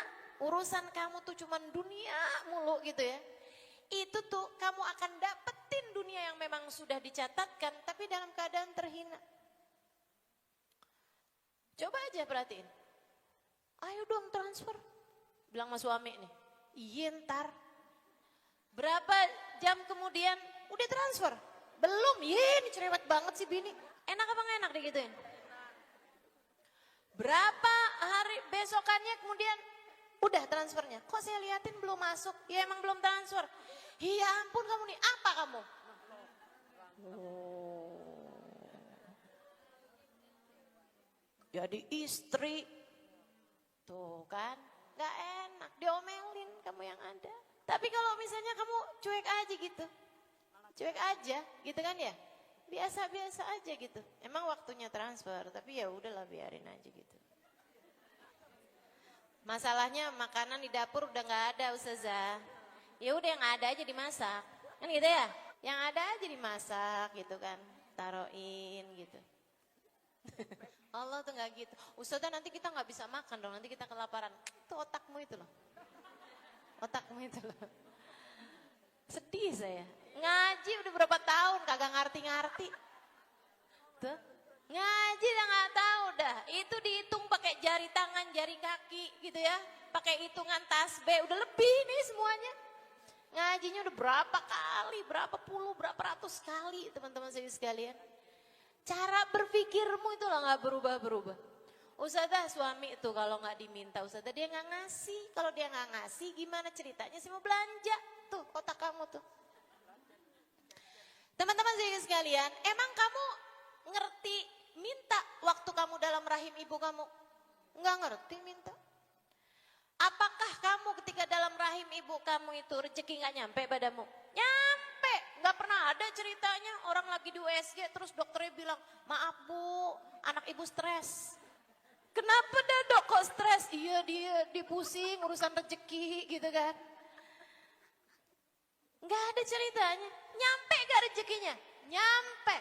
urusan kamu tuh cuman dunia mulu gitu ya, itu tuh kamu akan dapetin dunia yang memang sudah dicatatkan, tapi dalam keadaan terhina. Coba aja perhatiin, ayo dong transfer, bilang sama suami nih, iya ntar. Berapa jam kemudian udah transfer? Belum, ini cerewet banget sih bini. Enak apa gak enak digituin? Berapa hari besokannya kemudian udah transfernya? Kok saya liatin belum masuk? Ya emang belum transfer. Ya ampun kamu nih, apa kamu? Jadi istri. Tuh kan, gak enak, diomelin kamu yang ada. Tapi kalau misalnya kamu cuek aja gitu, cuek aja gitu kan ya, biasa-biasa aja gitu. Emang waktunya transfer, tapi ya udahlah biarin aja gitu. Masalahnya makanan di dapur udah nggak ada Ustazah. Ya udah yang ada aja dimasak. Kan gitu ya? Yang ada aja dimasak gitu kan. Taruhin gitu. Allah tuh nggak gitu. Ustazah nanti kita nggak bisa makan dong, nanti kita kelaparan. Itu otakmu itu loh. Otakmu itu loh. Sedih saya. Ngaji udah berapa tahun kagak ngerti-ngerti. Tuh. Ngaji udah nggak tahu dah. Itu dihitung pakai jari tangan, jari kaki gitu ya. Pakai hitungan tasbih udah lebih nih semuanya. Ngajinya udah berapa kali, berapa puluh, berapa ratus kali teman-teman saya sekalian. Cara berpikirmu itu lah nggak berubah-berubah. Ustazah suami itu kalau nggak diminta Ustazah dia nggak ngasih. Kalau dia nggak ngasih gimana ceritanya sih mau belanja? Tuh otak kamu tuh. Teman-teman saya sekalian, emang kamu ngerti minta waktu kamu dalam rahim ibu kamu? Nggak ngerti minta. Apakah kamu ketika dalam rahim ibu kamu itu rezeki nggak nyampe padamu? Nyampe, nggak pernah ada ceritanya orang lagi di USG terus dokternya bilang, maaf bu, anak ibu stres. Kenapa dah dok kok stres? Iya dia dipusing urusan rezeki gitu kan. Nggak ada ceritanya, nyampe gak rezekinya? Nyampe.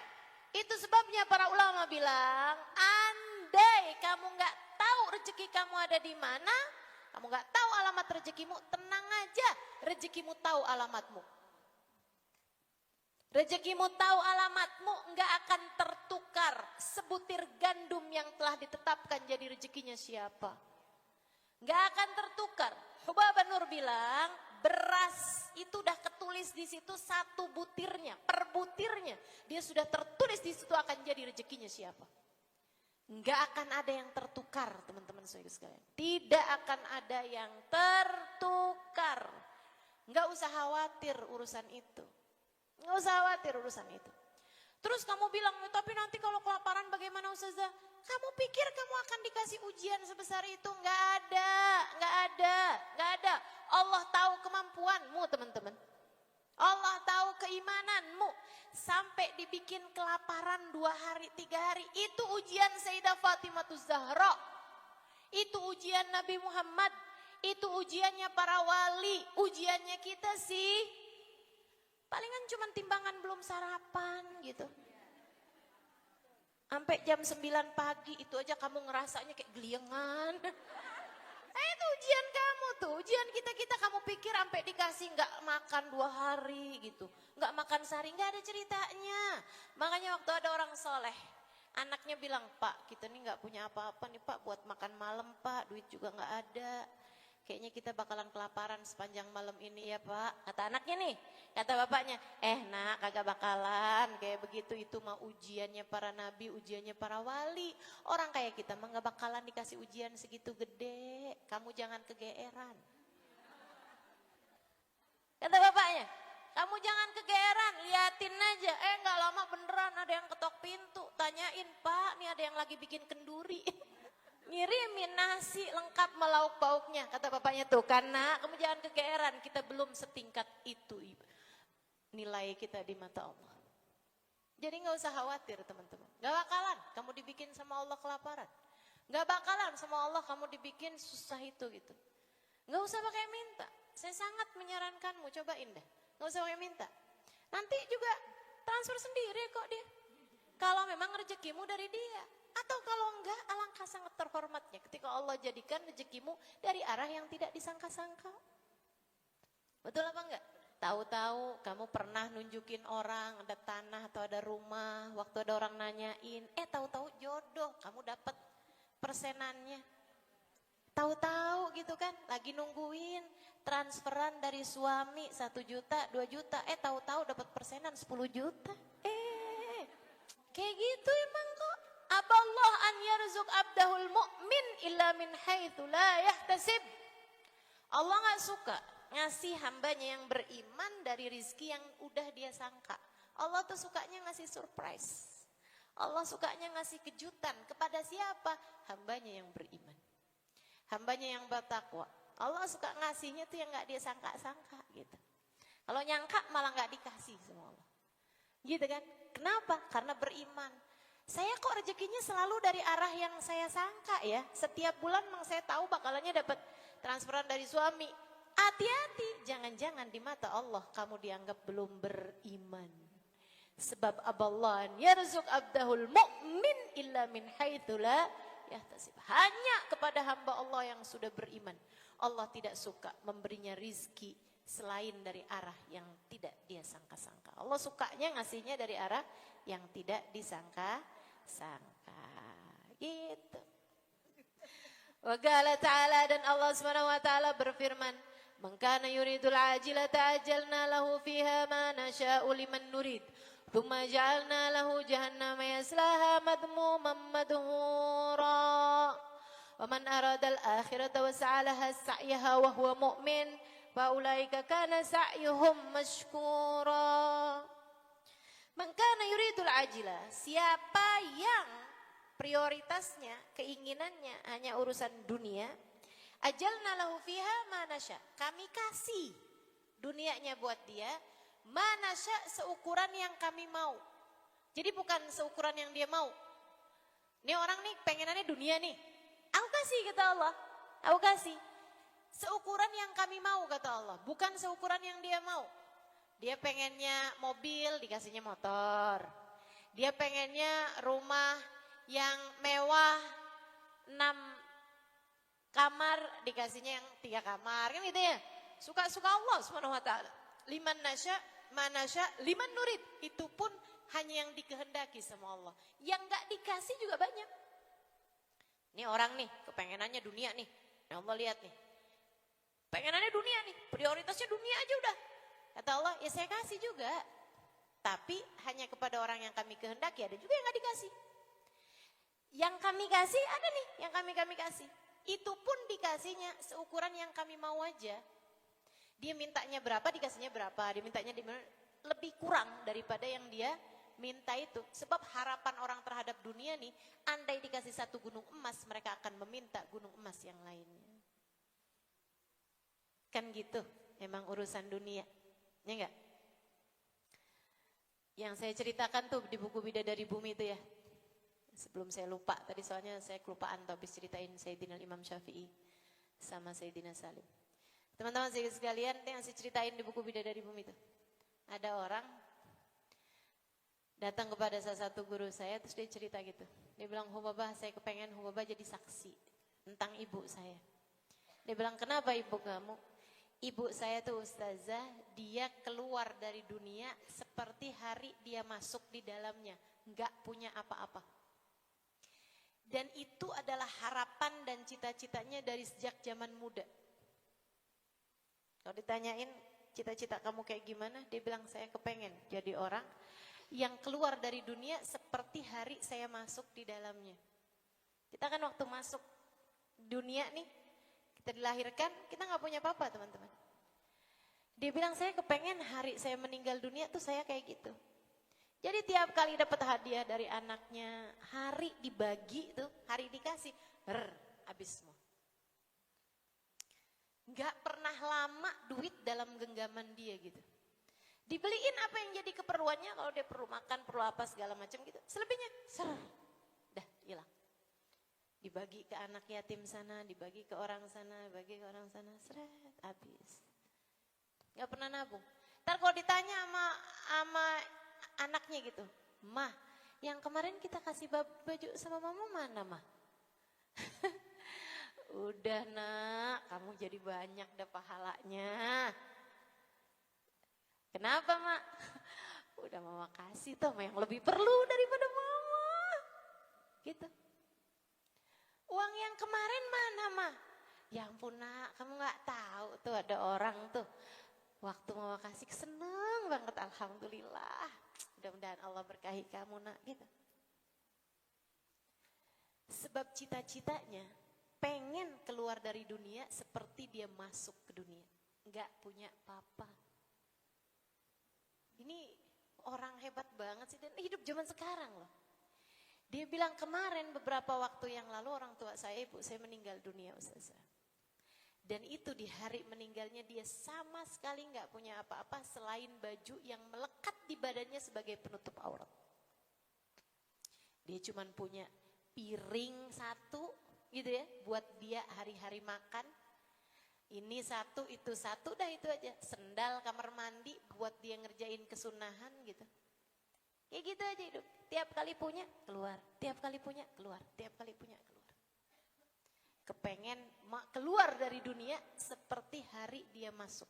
Itu sebabnya para ulama bilang, andai kamu nggak tahu rezeki kamu ada di mana, kamu nggak tahu alamat rezekimu, tenang aja, rezekimu tahu alamatmu. Rezekimu tahu alamatmu, nggak akan tertukar sebutir gandum yang telah ditetapkan jadi rezekinya siapa. Nggak akan tertukar. Hubab Nur bilang, beras itu udah ketulis di situ satu butirnya, per butirnya dia sudah tertulis di situ akan jadi rezekinya siapa. Nggak akan ada yang tertukar teman-teman sekalian. Tidak akan ada yang tertukar. Nggak usah khawatir urusan itu. Nggak usah khawatir urusan itu. Terus kamu bilang, tapi nanti kalau kelaparan bagaimana Ustazah? Kamu pikir kamu akan dikasih ujian sebesar itu? Nggak ada, nggak ada, nggak ada. Allah tahu kemampuanmu teman-teman. Allah tahu keimananmu. Sampai dibikin kelaparan 2 hari, 3 hari. Itu ujian Sayyidah Fatimah Zahra. Itu ujian Nabi Muhammad. Itu ujiannya para wali. Ujiannya kita sih. Palingan cuma timbangan belum sarapan gitu. Sampai jam 9 pagi itu aja kamu ngerasanya kayak geliengan. Itu ujian kamu tuh, ujian kita kamu pikir sampai dikasih nggak makan 2 hari gitu, nggak makan sehari, nggak ada ceritanya. Makanya waktu ada orang soleh, anaknya bilang, Pak kita nih nggak punya apa-apa nih Pak buat makan malam Pak, duit juga nggak ada. Kayaknya kita bakalan kelaparan sepanjang malam ini ya Pak. Kata anaknya nih, kata bapaknya, nak kagak bakalan kayak begitu, itu mah ujiannya para nabi, ujiannya para wali. Orang kayak kita mah gak bakalan dikasih ujian segitu gede, kamu jangan kegeeran. Kata bapaknya, kamu jangan kegeeran, liatin aja. Gak lama beneran ada yang ketok pintu, tanyain Pak, nih ada yang lagi bikin kenduri. Ngirimin nasi lengkap melauk pauknya. Kata bapaknya tuh, karena kamu jangan kegeeran, kita belum setingkat itu nilai kita di mata Allah. Jadi gak usah khawatir teman-teman. Gak bakalan kamu dibikin sama Allah kelaparan. Gak bakalan sama Allah kamu dibikin susah itu gitu. Gak usah pakai minta. Saya sangat menyarankanmu, cobain dah. Gak usah pakai minta. Nanti juga transfer sendiri kok dia. Kalau memang rezekimu dari dia. Atau kalau enggak, alangkah sangat terhormatnya ketika Allah jadikan rezekimu dari arah yang tidak disangka-sangka. Betul apa enggak? Tahu-tahu kamu pernah nunjukin orang ada tanah atau ada rumah, waktu ada orang nanyain, tahu-tahu jodoh, kamu dapat persenannya. Tahu-tahu gitu kan, lagi nungguin transferan dari suami 1 juta, 2 juta, tahu-tahu dapat persenan 10 juta. Kayak gitu emang kok. Aballah an yarzuk abdahul mu'min illa min haitsu la yahtasib. Allah gak suka ngasih hambanya yang beriman dari rizki yang udah dia sangka. Allah tuh sukanya ngasih surprise. Allah sukanya ngasih kejutan kepada siapa? Hambanya yang beriman. Hambanya yang bertakwa. Allah suka ngasihnya tuh yang gak dia sangka-sangka gitu. Kalau nyangka malah gak dikasih sama Allah. Gitu kan? Kenapa? Karena beriman. Saya kok rezekinya selalu dari arah yang saya sangka ya. Setiap bulan memang saya tahu bakalannya dapat transferan dari suami. Hati-hati, jangan-jangan di mata Allah kamu dianggap belum beriman. Sebab aballan yarzuq abdahul mu'min illa min haitsu la yahtasib. Hanya kepada hamba Allah yang sudah beriman. Allah tidak suka memberinya rizki selain dari arah yang tidak dia sangka-sangka. Allah sukanya ngasihnya dari arah yang tidak disangka-sangka. Gitu. Wa qala ta'ala, dan Allah Subhanahu wa taala berfirman, "Man kana yuridul ajilata ajalna lahu fiha ma nasha'u liman nurid. Tsumma ja'alna lahu jahannama yaslaha madmuman madhura. Wa man arada al-akhirata wa sa'alaha sa'yaha wa huwa mu'min faulaika kana sa'yuhum mashkura." Man kana yuridul ajila, siapa yang prioritasnya, keinginannya hanya urusan dunia, ajalna lahu fiha ma nasya. Kami kasih dunianya buat dia, ma nasya, seukuran yang kami mau. Jadi bukan seukuran yang dia mau. Ini orang nih pengenannya dunia nih. Aku kasih kata Allah. Aku kasih. Seukuran yang kami mau kata Allah. Bukan seukuran yang dia mau. Dia pengennya mobil, dikasihnya motor. Dia pengennya rumah yang mewah 6 kamar, dikasihnya yang 3 kamar. Kan gitu ya. Suka-suka Allah Subhanahu wa taala. Liman nasya, manasya, liman nurid. Itu pun hanya yang dikehendaki sama Allah. Yang gak dikasih juga banyak. Ini orang nih, kepengenannya dunia nih. Nah Allah lihat nih. Pengenannya dunia nih, prioritasnya dunia aja udah. Kata Allah, ya saya kasih juga. Tapi hanya kepada orang yang kami kehendaki, ada juga yang gak dikasih. Yang kami kasih ada nih, yang kami kasih. Itu pun dikasihnya seukuran yang kami mau aja. Dia mintanya berapa, dikasihnya berapa. Dia mintanya lebih kurang daripada yang dia minta itu. Sebab harapan orang terhadap dunia nih, andai dikasih 1 gunung emas, mereka akan meminta gunung emas yang lainnya. Kan gitu, memang urusan dunia. Ya enggak? Yang saya ceritakan tuh di buku Bidadari Bumi itu ya. Sebelum saya lupa, tadi soalnya saya kelupaan tuh habis ceritain Sayyidina Imam Syafi'i sama Sayyidina Salim. Teman-teman sekalian, yang saya ceritain di buku Bidadari Bumi itu. Ada orang datang kepada salah satu guru saya, terus dia cerita gitu. Dia bilang, Hubabah, saya kepengen Hubabah jadi saksi tentang ibu saya. Dia bilang, kenapa ibu kamu? Ibu saya tuh ustazah, dia keluar dari dunia seperti hari dia masuk di dalamnya. Enggak punya apa-apa. Dan itu adalah harapan dan cita-citanya dari sejak zaman muda. Kalau ditanyain cita-cita kamu kayak gimana? Dia bilang saya kepengen jadi orang yang keluar dari dunia seperti hari saya masuk di dalamnya. Kita kan waktu masuk dunia nih, kita dilahirkan, kita gak punya apa-apa teman-teman. Dia bilang saya kepengen hari saya meninggal dunia tuh saya kayak gitu. Jadi tiap kali dapat hadiah dari anaknya, hari dibagi tuh, hari dikasih, habis semua. Gak pernah lama duit dalam genggaman dia gitu. Dibeliin apa yang jadi keperluannya, kalau dia perlu makan, perlu apa segala macam gitu. Selebihnya, dah hilang. Dibagi ke anak yatim sana, dibagi ke orang sana, dibagi ke orang sana, habis. Gak pernah nabung. Ntar kalau ditanya sama anaknya gitu, Mah, yang kemarin kita kasih baju sama mama mana mah? Udah nak, kamu jadi banyak dah pahalanya. Kenapa mak? Udah mama kasih tuh yang lebih perlu daripada mama. Gitu. Uang yang kemarin mana mah? Ya ampun nak, kamu gak tahu tuh ada orang tuh. Waktu mama kasih seneng banget, alhamdulillah. Mudah-mudahan Allah berkahi kamu nak, gitu. Sebab cita-citanya pengen keluar dari dunia seperti dia masuk ke dunia. Gak punya apa-apa. Ini orang hebat banget sih, dan hidup zaman sekarang loh. Dia bilang kemarin beberapa waktu yang lalu orang tua saya, ibu saya meninggal dunia ustazah. Dan itu di hari meninggalnya dia sama sekali gak punya apa-apa selain baju yang melekat di badannya sebagai penutup aurat. Dia cuman punya piring satu gitu ya, buat dia hari-hari makan. Ini satu, itu satu, dah itu aja. Sendal kamar mandi buat dia ngerjain kesunahan gitu. Kayak gitu aja hidup. Tiap kali punya, keluar. Tiap kali punya, keluar. Tiap kali punya, keluar. Kepengen keluar dari dunia seperti hari dia masuk.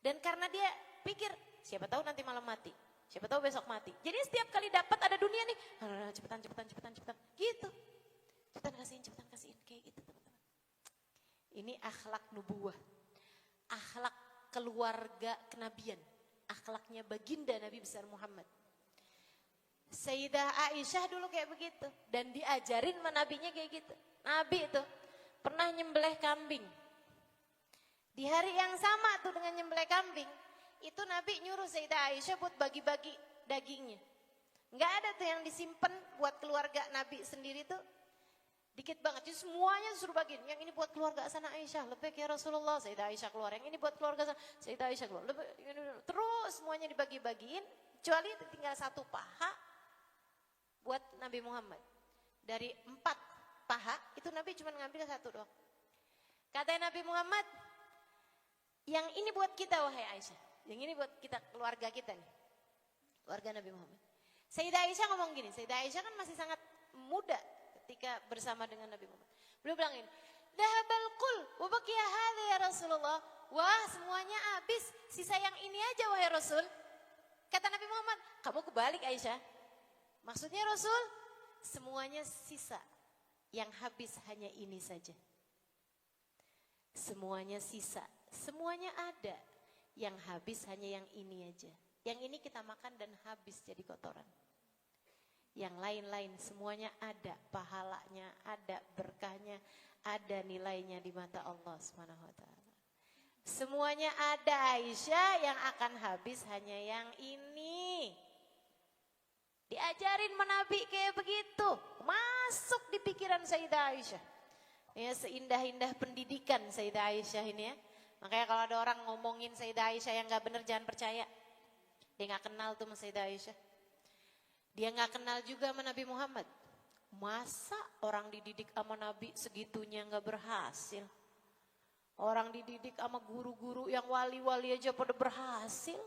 Dan karena dia pikir, siapa tahu nanti malam mati. Siapa tahu besok mati. Jadi setiap kali dapat ada dunia nih, cepetan. Gitu. Cepetan kasihin. Kayak gitu teman-teman. Ini akhlak nubuwah. Akhlak keluarga kenabian. Akhlaknya baginda Nabi besar Muhammad. Sayyidah Aisyah dulu kayak begitu. Dan diajarin sama nabinya kayak gitu. Nabi itu pernah nyembelih kambing. Di hari yang sama tuh dengan nyembelih kambing. Itu Nabi nyuruh Sayyidah Aisyah buat bagi-bagi dagingnya. Enggak ada tuh yang disimpan buat keluarga Nabi sendiri tuh. Dikit banget, jadi semuanya suruh bagiin. Yang ini buat keluarga sana Aisyah, lebih ya Rasulullah, Sayyidah Aisyah keluar. Yang ini buat keluarga sana, Sayyidah Aisyah keluar. Terus semuanya dibagi-bagiin, kecuali tinggal satu paha buat Nabi Muhammad. Dari 4 paha, itu Nabi cuma ngambil 1 doang. Kata Nabi Muhammad, yang ini buat kita wahai Aisyah. Yang ini buat kita, keluarga kita nih. Keluarga Nabi Muhammad. Sayyidah Aisyah ngomong gini, Sayyidah Aisyah kan masih sangat muda ketika bersama dengan Nabi Muhammad. Beliau bilang ini, "Dahabal qul wa baqiya hadza ya Rasulullah." Wah, semuanya habis, sisa yang ini aja wahai Rasul. Kata Nabi Muhammad, "Kamu kebalik Aisyah." Maksudnya Rasul, semuanya sisa. Yang habis hanya ini saja. Semuanya sisa, semuanya ada. Yang habis hanya yang ini aja. Yang ini kita makan dan habis jadi kotoran. Yang lain-lain semuanya ada pahalanya, ada berkahnya, ada nilainya di mata Allah SWT. Semuanya ada Aisyah, yang akan habis hanya yang ini. Diajarin Nabi kayak begitu, masuk di pikiran Sayyidah Aisyah. Ya, seindah-indah pendidikan Sayyidah Aisyah ini ya. Makanya kalau ada orang ngomongin Sayyidah Aisyah yang gak benar, jangan percaya. Dia gak kenal tuh sama Sayyidah Aisyah. Dia gak kenal juga sama Nabi Muhammad. Masa orang dididik sama Nabi segitunya gak berhasil? Orang dididik sama guru-guru yang wali-wali aja pada berhasil.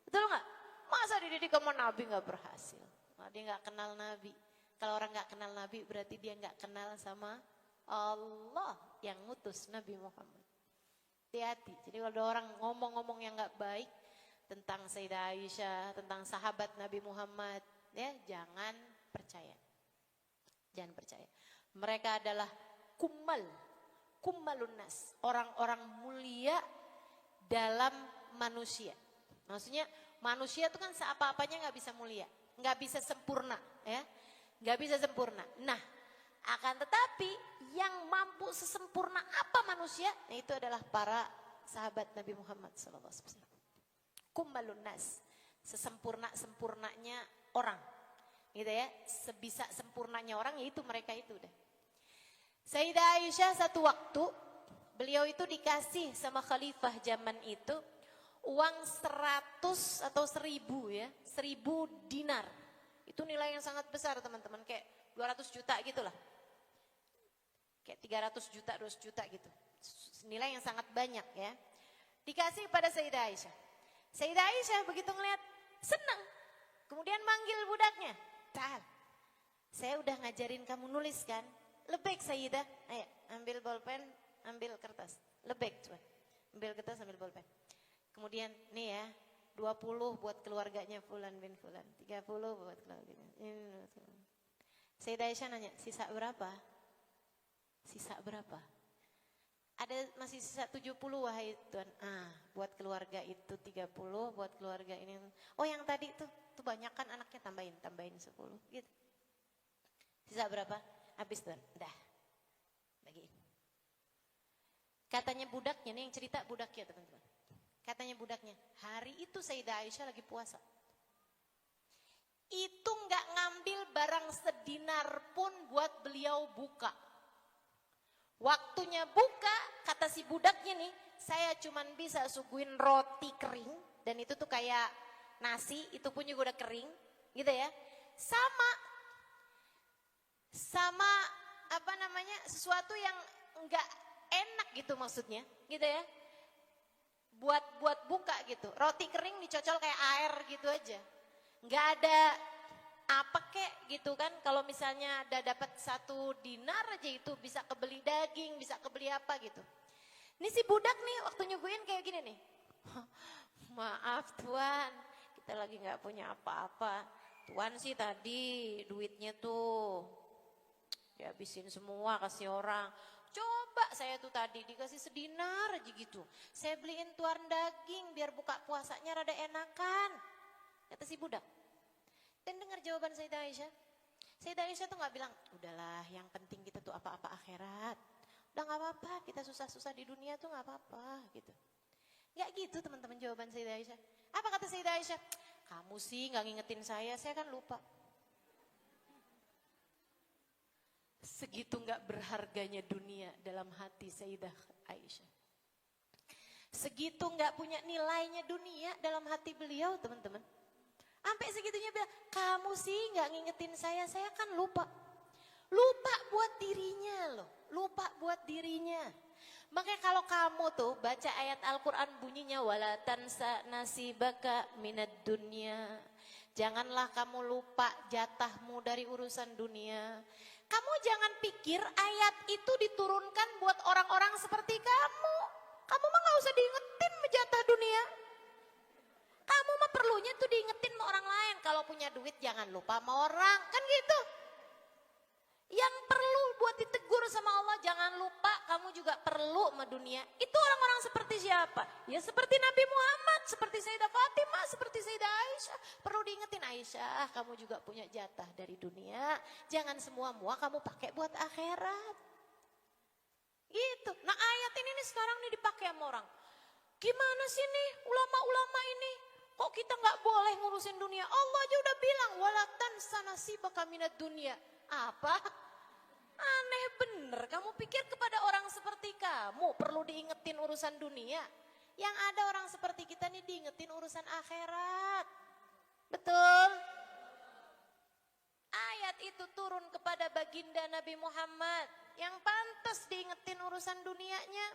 Betul gak? Masa dididik sama Nabi gak berhasil? Nah, dia gak kenal Nabi. Kalau orang gak kenal Nabi berarti dia gak kenal sama Allah yang ngutus Nabi Muhammad. Hati-hati. Jadi kalau ada orang ngomong-ngomong yang gak baik tentang Sayyidah Aisyah, tentang sahabat Nabi Muhammad, ya, jangan percaya. Jangan percaya. Mereka adalah kummalun nas, orang-orang mulia dalam manusia. Maksudnya manusia itu kan seapa-apanya nggak bisa mulia, nggak bisa sempurna, ya, nggak bisa sempurna. Nah, akan tetapi yang mampu sesempurna apa manusia, nah itu adalah para sahabat Nabi Muhammad SAW. Kummalun nas, sesempurna-sempurnanya orang, gitu ya, sebisa sempurnanya orang, yaitu mereka itu udah. Sayyidah Aisyah satu waktu beliau itu dikasih sama khalifah zaman itu uang 100 atau 1000 ya, 1000 dinar. Itu nilai yang sangat besar teman-teman, kayak 200 juta gitulah. Kayak 300 juta, 200 juta gitu. Nilai yang sangat banyak ya. Dikasih pada Sayyidah Aisyah. Sayyidah Aisyah begitu ngeliat senang. Kemudian manggil budaknya. Tal, saya udah ngajarin kamu nulis kan? Lebek Sayyidah, ayo ambil bolpen, ambil kertas. Lebek coba, ambil kertas, ambil bolpen. Kemudian nih ya, 20 buat keluarganya Fulan bin Fulan, 30 buat keluarganya. Sayyidah Aisyah nanya, sisa berapa? Sisa berapa? Ada masih sisa 70 wahai Tuhan. Buat keluarga itu 30, buat keluarga ini. Oh yang tadi tuh banyak kan anaknya, tambahin 10 gitu. Sisa berapa? Habis Tuhan. Dah. Bagiin. Katanya budaknya, nih yang cerita budaknya teman-teman. Katanya budaknya, hari itu Sayyidah Aisyah lagi puasa. Itu nggak ngambil barang sedinar pun buat beliau buka. Waktunya buka, kata si budaknya nih, saya cuman bisa suguhin roti kering, dan itu tuh kayak nasi, itu pun juga udah kering, gitu ya. Sama sama sesuatu yang enggak enak gitu maksudnya, gitu ya. Buat buka gitu. Roti kering dicocol kayak air gitu aja. Enggak ada apa kek gitu kan. Kalau misalnya ada dapat 1 dinar aja itu bisa kebeli daging, bisa kebeli apa gitu. Ini si budak nih waktu nyuguhin kayak gini nih. Maaf Tuan, kita lagi nggak punya apa-apa. Tuan sih tadi duitnya tuh dihabisin semua kasih orang. Coba saya tuh tadi dikasih sedinar aja gitu. Saya beliin Tuan daging biar buka puasanya rada enakan. Kata si budak. Dan dengar jawaban Sayyidah Aisyah. Sayyidah Aisyah tuh nggak bilang, udahlah yang penting kita tuh apa-apa akhirat. Udah nggak apa-apa, kita susah-susah di dunia tuh nggak apa-apa gitu. Nggak gitu teman-teman jawaban Sayyidah Aisyah. Apa kata Sayyidah Aisyah? Kamu sih nggak ngingetin saya kan lupa. Segitu nggak berharganya dunia dalam hati Sayyidah Aisyah. Segitu nggak punya nilainya dunia dalam hati beliau teman-teman. Sampai segitunya bilang, kamu sih nggak ngingetin saya kan lupa. Lupa buat dirinya loh, lupa buat dirinya. Makanya kalau kamu tuh baca ayat Al-Quran bunyinya wala tansa nasibaka minad dunya. Janganlah kamu lupa jatahmu dari urusan dunia. Kamu jangan pikir ayat itu diturunkan buat orang-orang seperti kamu. Kamu mah gak usah diingetin jatah dunia. Kamu mah perlunya tuh diingetin sama orang lain. Kalau punya duit jangan lupa sama orang. Kan gitu. Yang perlu buat ditegur sama Allah, jangan lupa kamu juga perlu sama dunia. Itu orang-orang seperti siapa? Ya seperti Nabi Muhammad, seperti Sayyidah Fatimah, seperti Sayyidah Aisyah. Perlu diingetin Aisyah, kamu juga punya jatah dari dunia. Jangan semua-mua kamu pakai buat akhirat. Gitu. Nah ayat ini nih sekarang nih dipakai sama orang. Gimana sih nih ulama-ulama ini? Kok kita nggak boleh ngurusin dunia? Allah aja udah bilang, wala tansa nasibaka minad dunya. Apa? Aneh bener, kamu pikir kepada orang seperti kamu perlu diingetin urusan dunia? Yang ada orang seperti kita nih diingetin urusan akhirat. Betul? Ayat itu turun kepada baginda Nabi Muhammad yang pantas diingetin urusan dunianya.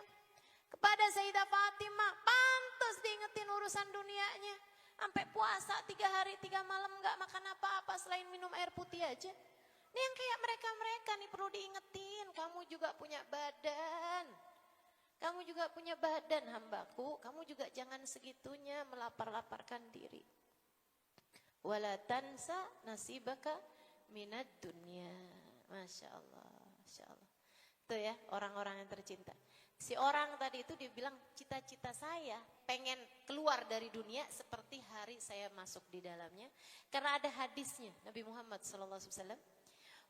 Kepada Sayyidah Fatimah pantas diingetin urusan dunianya. Sampai puasa 3 hari 3 malam gak makan apa-apa selain minum air putih aja. Ini yang kayak mereka-mereka nih perlu diingetin. Kamu juga punya badan. Kamu juga punya badan hambaku. Kamu juga jangan segitunya melapar-laparkan diri. Wala tansa nasibaka minad dunya. Masya Allah. Masya Allah. Itu ya orang-orang yang tercinta. Si orang tadi itu dia bilang cita-cita saya pengen keluar dari dunia seperti hari saya masuk di dalamnya. Karena ada hadisnya Nabi Muhammad SAW.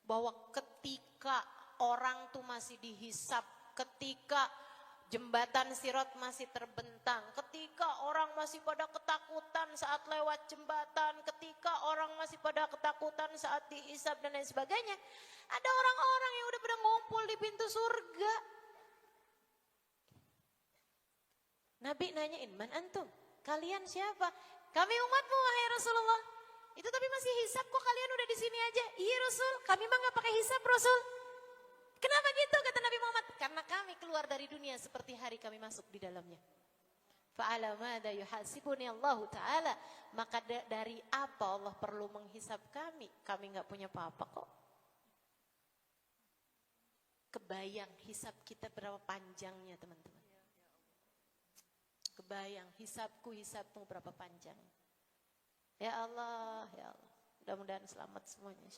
Bahwa ketika orang tuh masih dihisap, ketika jembatan Sirat masih terbentang, ketika orang masih pada ketakutan saat lewat jembatan, ketika orang masih pada ketakutan saat dihisap dan lain sebagainya, ada orang-orang yang udah pada ngumpul di pintu surga. Nabi nanyain, man antum? Kalian siapa? Kami umatmu wahai Rasulullah. Itu tapi masih hisab kok kalian udah di sini aja. Iya Rasul, kami mah nggak pakai hisab Rasul. Kenapa gitu kata Nabi Muhammad? Karena kami keluar dari dunia seperti hari kami masuk di dalamnya. Fa'ala madza yuhasibuni Allah Ta'ala. Maka dari apa Allah perlu menghisab kami? Kami nggak punya apa-apa kok. Kebayang hisab kita berapa panjangnya teman-teman. Kebayang hisabku, hisabmu berapa panjang. Ya Allah, ya Allah. Mudah-mudahan selamat semuanya.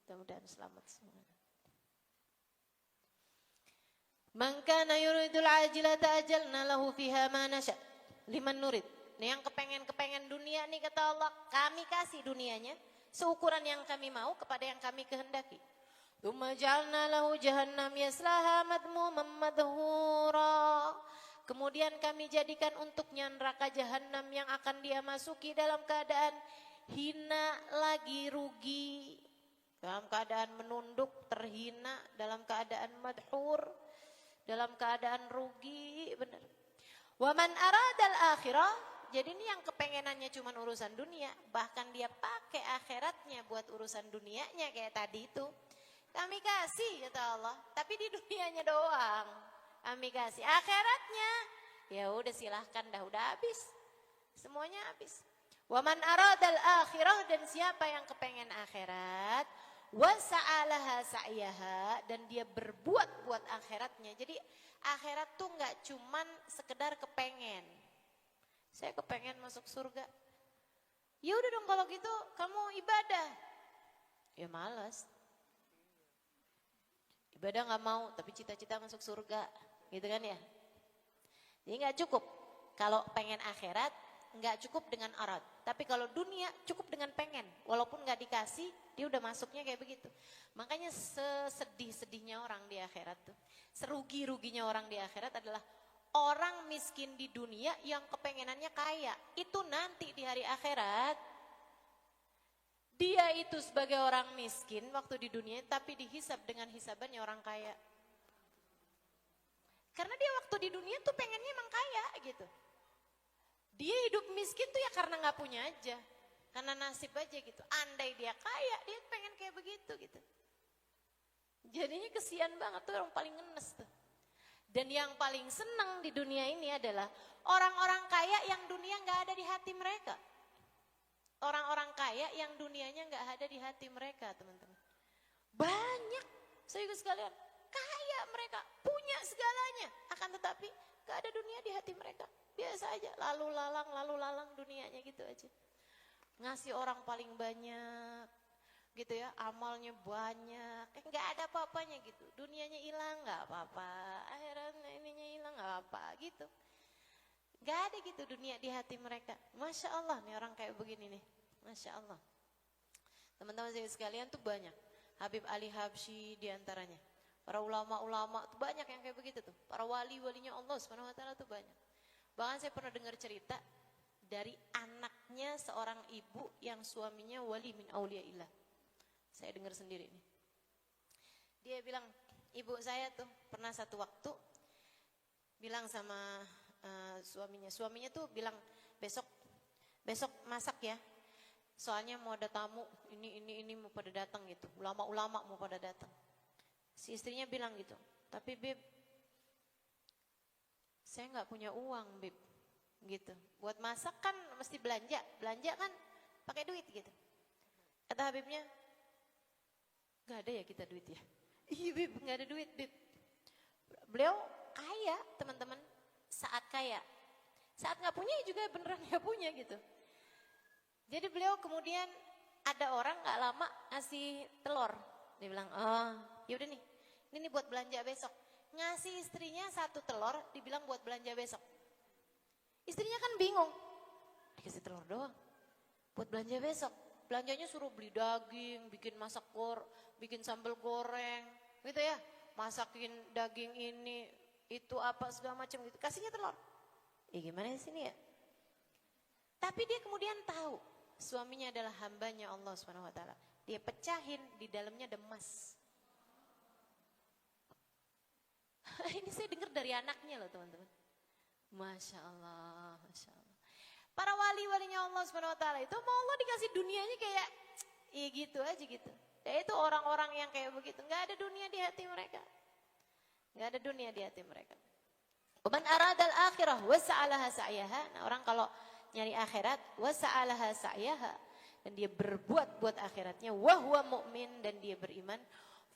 Mudah-mudahan selamat semuanya. Man kana yuridul ajilata ajalna lahu fiha ma nasha. Liman nurid. Nih yang kepengen dunia nih kata Allah, kami kasih dunianya seukuran yang kami mau kepada yang kami kehendaki. Tsumma ja'alna lahu jahannam yaslaha madmuman madhura. Kemudian kami jadikan untuknya neraka jahanam yang akan dia masuki dalam keadaan hina lagi rugi. Dalam keadaan menunduk, terhina, dalam keadaan madhur, dalam keadaan rugi, benar. Wa man aradal akhirah, jadi ini yang kepengenannya cuma urusan dunia, bahkan dia pakai akhiratnya buat urusan dunianya kayak tadi itu. Kami kasih kata Allah, tapi di dunianya doang. Kami kasih. Akhiratnya ya udah silahkan dah, udah habis. Semuanya habis. Waman aradal akhirah, dan siapa yang kepengen akhirat, wasa'alaha sa'yaha, dan dia berbuat buat akhiratnya. Jadi akhirat tuh nggak cuman sekedar kepengen. Saya kepengen masuk surga. Ya udah dong kalau gitu kamu ibadah. Ya malas. Ibadah nggak mau, tapi cita-cita masuk surga, gitu kan ya? Jadi nggak cukup. Kalau pengen akhirat, nggak cukup dengan arad. Tapi kalau dunia cukup dengan pengen, walaupun nggak dikasih, dia udah masuknya kayak begitu. Makanya sesedih-sedihnya orang di akhirat tuh, serugi-ruginya orang di akhirat adalah orang miskin di dunia yang kepengenannya kaya. Itu nanti di hari akhirat. Dia itu sebagai orang miskin waktu di dunia, tapi dihisab dengan hisabannya orang kaya. Karena dia waktu di dunia tuh pengennya emang kaya gitu. Dia hidup miskin tuh ya karena gak punya aja. Karena nasib aja gitu. Andai dia kaya, dia pengen kayak begitu gitu. Jadinya kesian banget tuh, orang paling ngenes tuh. Dan yang paling seneng di dunia ini adalah orang-orang kaya yang dunia gak ada di hati mereka. Orang-orang kaya yang dunianya nggak ada di hati mereka, teman-teman. Banyak, saya juga sekalian, kaya mereka, punya segalanya. Akan tetapi nggak ada dunia di hati mereka. Biasa aja, lalu lalang dunianya gitu aja. Ngasih orang paling banyak, gitu ya, amalnya banyak. Nggak ada apa-apanya gitu. Dunianya hilang, nggak apa-apa. Akhiratnya ininya hilang, nggak apa-apa gitu. Gak ada gitu dunia di hati mereka. Masya Allah nih orang kayak begini nih. Masya Allah. Teman-teman saya sekalian tuh banyak. Habib Ali Habsyi diantaranya. Para ulama-ulama tuh banyak yang kayak begitu tuh. Para wali-walinya Allah Subhanahu Wa Taala tuh banyak. Bahkan saya pernah dengar cerita dari anaknya seorang ibu yang suaminya wali min auliyaillah. Saya dengar sendiri nih. Dia bilang, ibu saya tuh pernah satu waktu bilang sama suaminya tuh bilang besok masak ya, soalnya mau ada tamu ini mau pada datang gitu, ulama-ulama mau pada datang. Si istrinya bilang gitu, tapi Beb, saya nggak punya uang Beb, gitu. Buat masak kan mesti belanja kan pakai duit gitu. Kata Habibnya, nggak ada ya kita duit ya. Iya Beb, nggak ada duit Beb. Beliau kaya teman-teman. Saat kaya, saat nggak punya juga beneran nggak punya gitu. Jadi beliau kemudian ada orang nggak lama ngasih telur, dia bilang, oh yaudah nih, ini buat belanja besok. Ngasih istrinya satu telur, dibilang buat belanja besok. Istrinya kan bingung, dikasih telur doang, buat belanja besok. Belanjanya suruh beli daging, bikin bikin sambal goreng, gitu ya, masakin daging ini. Itu apa segala macam gitu, kasihnya telur. Gimana sini ya? Tapi dia kemudian tahu suaminya adalah hambanya Allah Subhanahu Wa Taala. Dia pecahin, di dalamnya ada emas. Ini saya dengar dari anaknya loh teman-teman. Masya Allah, Masya Allah. Para wali-walinya Allah Subhanahu Wa Taala itu mau Allah dikasih dunianya kayak, gitu aja gitu. Ya itu orang-orang yang kayak begitu, nggak ada dunia di hati mereka. Gak ada dunia di hati mereka. Man aradal akhirah wasa'alaha sa'yaha. Nah, orang kalau nyari akhirat wasa'alaha sa'yaha, dan dia berbuat buat akhiratnya, wa huwa mu'min, dan dia beriman,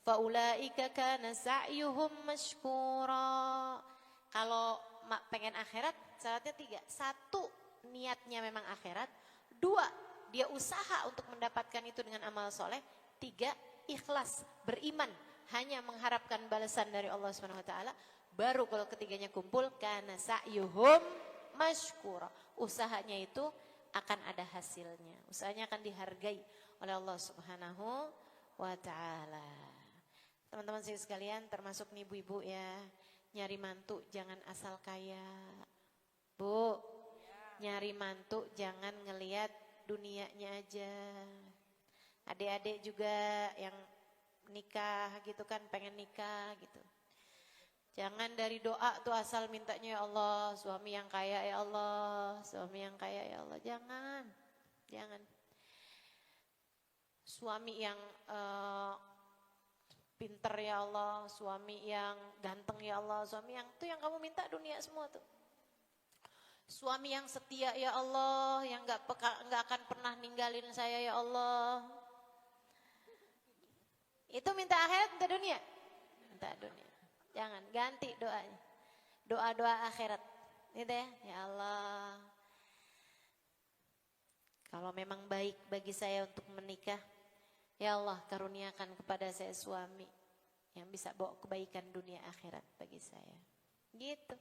faulaika kana sa'yuhum mashkura. Kalau pengen akhirat syaratnya 3. 1, niatnya memang akhirat. 2, dia usaha untuk mendapatkan itu dengan amal soleh. 3, ikhlas, beriman, hanya mengharapkan balasan dari Allah Subhanahu Wa Taala. Baru kalau ketiganya kumpul, kana sa'yuhum mashkura. Usahanya itu akan ada hasilnya. Usahanya akan dihargai oleh Allah Subhanahu Wa Taala. Teman-teman saya sekalian, termasuk nih ibu-ibu ya, nyari mantu jangan asal kaya. Bu, nyari mantu jangan ngelihat dunianya aja. Adik-adik juga yang nikah gitu kan, pengen nikah gitu. Jangan dari doa tuh asal mintanya ya Allah, suami yang kaya ya Allah, suami yang kaya ya Allah. Jangan. Suami yang pinter ya Allah, suami yang ganteng ya Allah, suami yang tuh yang kamu minta dunia semua tuh. Suami yang setia ya Allah, yang nggak akan pernah ninggalin saya ya Allah. Itu minta akhirat, minta dunia? Minta dunia. Jangan, ganti doanya. Doa-doa akhirat. Gitu ya, ya Allah. Kalau memang baik bagi saya untuk menikah, ya Allah karuniakan kepada saya suami yang bisa bawa kebaikan dunia akhirat bagi saya. Gitu.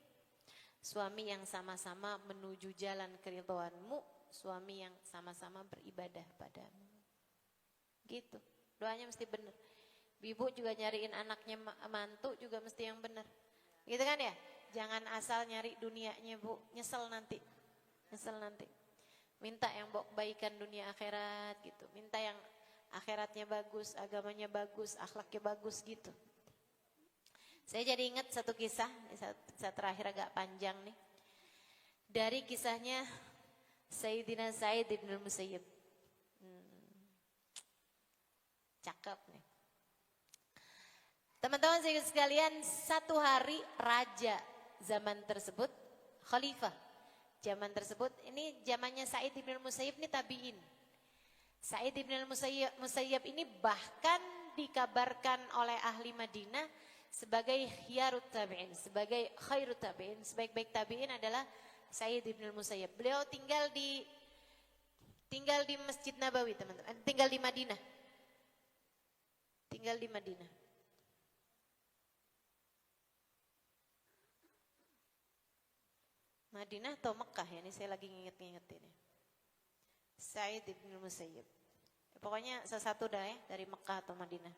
Suami yang sama-sama menuju jalan keridhaanmu, suami yang sama-sama beribadah padamu. Gitu. Doanya mesti benar. Ibu juga nyariin anaknya mantu juga mesti yang benar. Gitu kan ya? Jangan asal nyari dunianya, Bu. Nyesel nanti. Nyesel nanti. Minta yang bawa kebaikan dunia akhirat gitu. Minta yang akhiratnya bagus, agamanya bagus, akhlaknya bagus gitu. Saya jadi ingat satu kisah, kisah terakhir agak panjang nih. Dari kisahnya Sayyidina Sa'id ibn al-Musayyib. Cakep nih. Teman-teman sekalian, satu hari raja zaman tersebut, khalifah zaman tersebut, ini zamannya Sa'id ibn al-Musayyib ini tabi'in. Sa'id ibn al-Musayyib ini bahkan dikabarkan oleh ahli Madinah sebagai khiyarut tabi'in, sebagai khairut tabi'in, sebaik-baik tabi'in adalah Sa'id ibn al-Musayyib. Beliau tinggal di Masjid Nabawi, teman-teman. Tinggal di Madinah. Tinggal di Madinah. Madinah atau Mekah ya, ini saya lagi nginget-nginget ini. Sa'id ibn al-Musayyib. Pokoknya sesuatu dah ya, dari Mekah atau Madinah.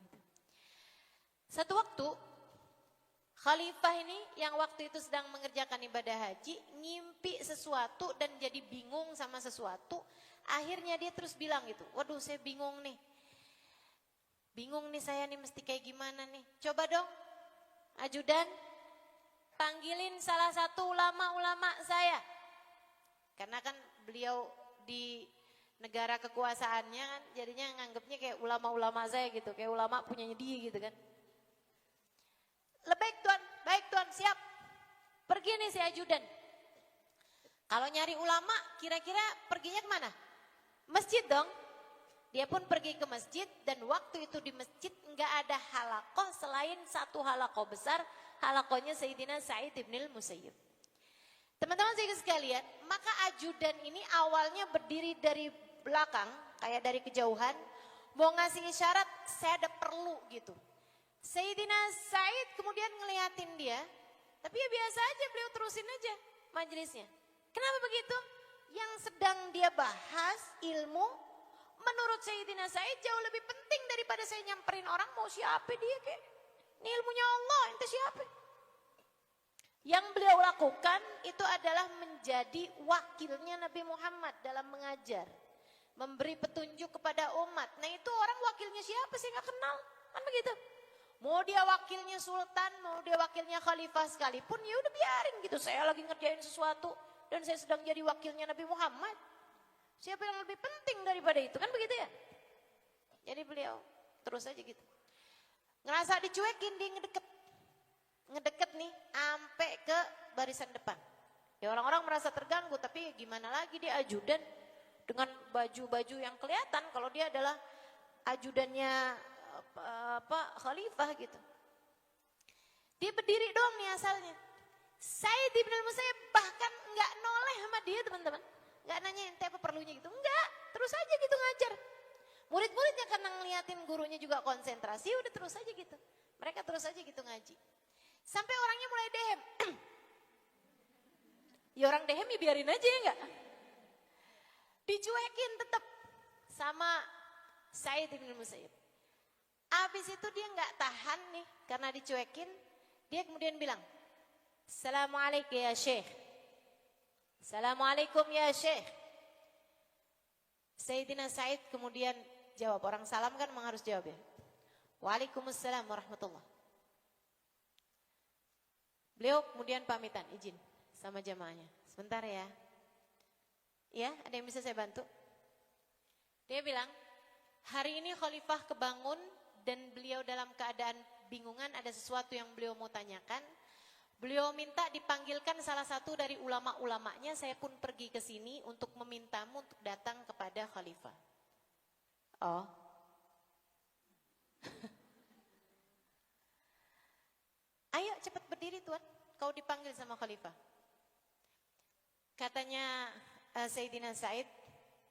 Satu waktu, khalifah ini yang waktu itu sedang mengerjakan ibadah haji, ngimpi sesuatu dan jadi bingung sama sesuatu. Akhirnya dia terus bilang gitu, waduh saya bingung nih. Bingung nih saya nih mesti kayak gimana nih. Coba dong, ajudan, panggilin salah satu ulama-ulama saya. Karena kan beliau di negara kekuasaannya kan jadinya nganggapnya kayak ulama-ulama saya gitu. Kayak ulama punyanya dia gitu kan. Baik tuan, siap. Pergi nih si ajudan. Kalau nyari ulama kira-kira perginya kemana? Masjid dong. Dia pun pergi ke masjid dan waktu itu di masjid nggak ada halakoh selain satu halakoh besar, halakohnya Sayyidina Sa'id ibn al-Musayyib. Teman-teman sekalian, maka ajudan ini awalnya berdiri dari belakang, kayak dari kejauhan, mau ngasih isyarat saya ada perlu gitu. Sayyidina Sa'id kemudian ngeliatin dia, tapi ya biasa aja, beliau terusin aja majelisnya. Kenapa begitu? Yang sedang dia bahas ilmu, menurut Sayyidina Sa'id jauh lebih penting daripada saya nyamperin orang mau siapa dia kek. Ini ilmunya Allah, ente siapa? Yang beliau lakukan itu adalah menjadi wakilnya Nabi Muhammad dalam mengajar. Memberi petunjuk kepada umat. Nah itu orang wakilnya siapa sih gak kenal? Kan begitu. Mau dia wakilnya sultan, mau dia wakilnya khalifah sekalipun, ya udah biarin gitu. Saya lagi ngerjain sesuatu dan saya sedang jadi wakilnya Nabi Muhammad. Siapa yang lebih penting daripada itu? Kan begitu ya? Jadi beliau terus aja gitu. Ngerasa dicuekin, dia ngedeket nih sampai ke barisan depan. Ya orang-orang merasa terganggu, tapi gimana lagi dia ajudan dengan baju-baju yang kelihatan kalau dia adalah ajudannya khalifah gitu. Dia berdiri doang nih asalnya. Sayyid ibn al-Musayyib bahkan nggak noleh sama dia teman-teman, nggak nanya ente apa perlunya gitu, enggak, terus aja gitu ngajar. Murid-muridnya karena ngeliatin gurunya juga konsentrasi, udah terus aja gitu. Mereka terus aja gitu ngaji. Sampai orangnya mulai dehem. Ya orang dehem ya biarin aja ya enggak. Dicuekin tetap sama Sa'id bin Musayyib. Habis itu dia enggak tahan nih karena dicuekin. Dia kemudian bilang, Assalamualaikum ya Syekh. Assalamualaikum ya Syekh. Sayyidina Sa'id kemudian jawab, orang salam kan memang harus jawab ya. Waalaikumsalam warahmatullah. Beliau kemudian pamitan, izin sama jamaahnya. Sebentar ya. Ya, ada yang bisa saya bantu? Dia bilang, hari ini khalifah kebangun dan beliau dalam keadaan bingungan, ada sesuatu yang beliau mau tanyakan. Beliau minta dipanggilkan salah satu dari ulama-ulamanya. Saya pun pergi ke sini untuk memintamu untuk datang kepada khalifah. Oh. Ayo cepat berdiri Tuan, kau dipanggil sama khalifah. Katanya Sayyidina Said,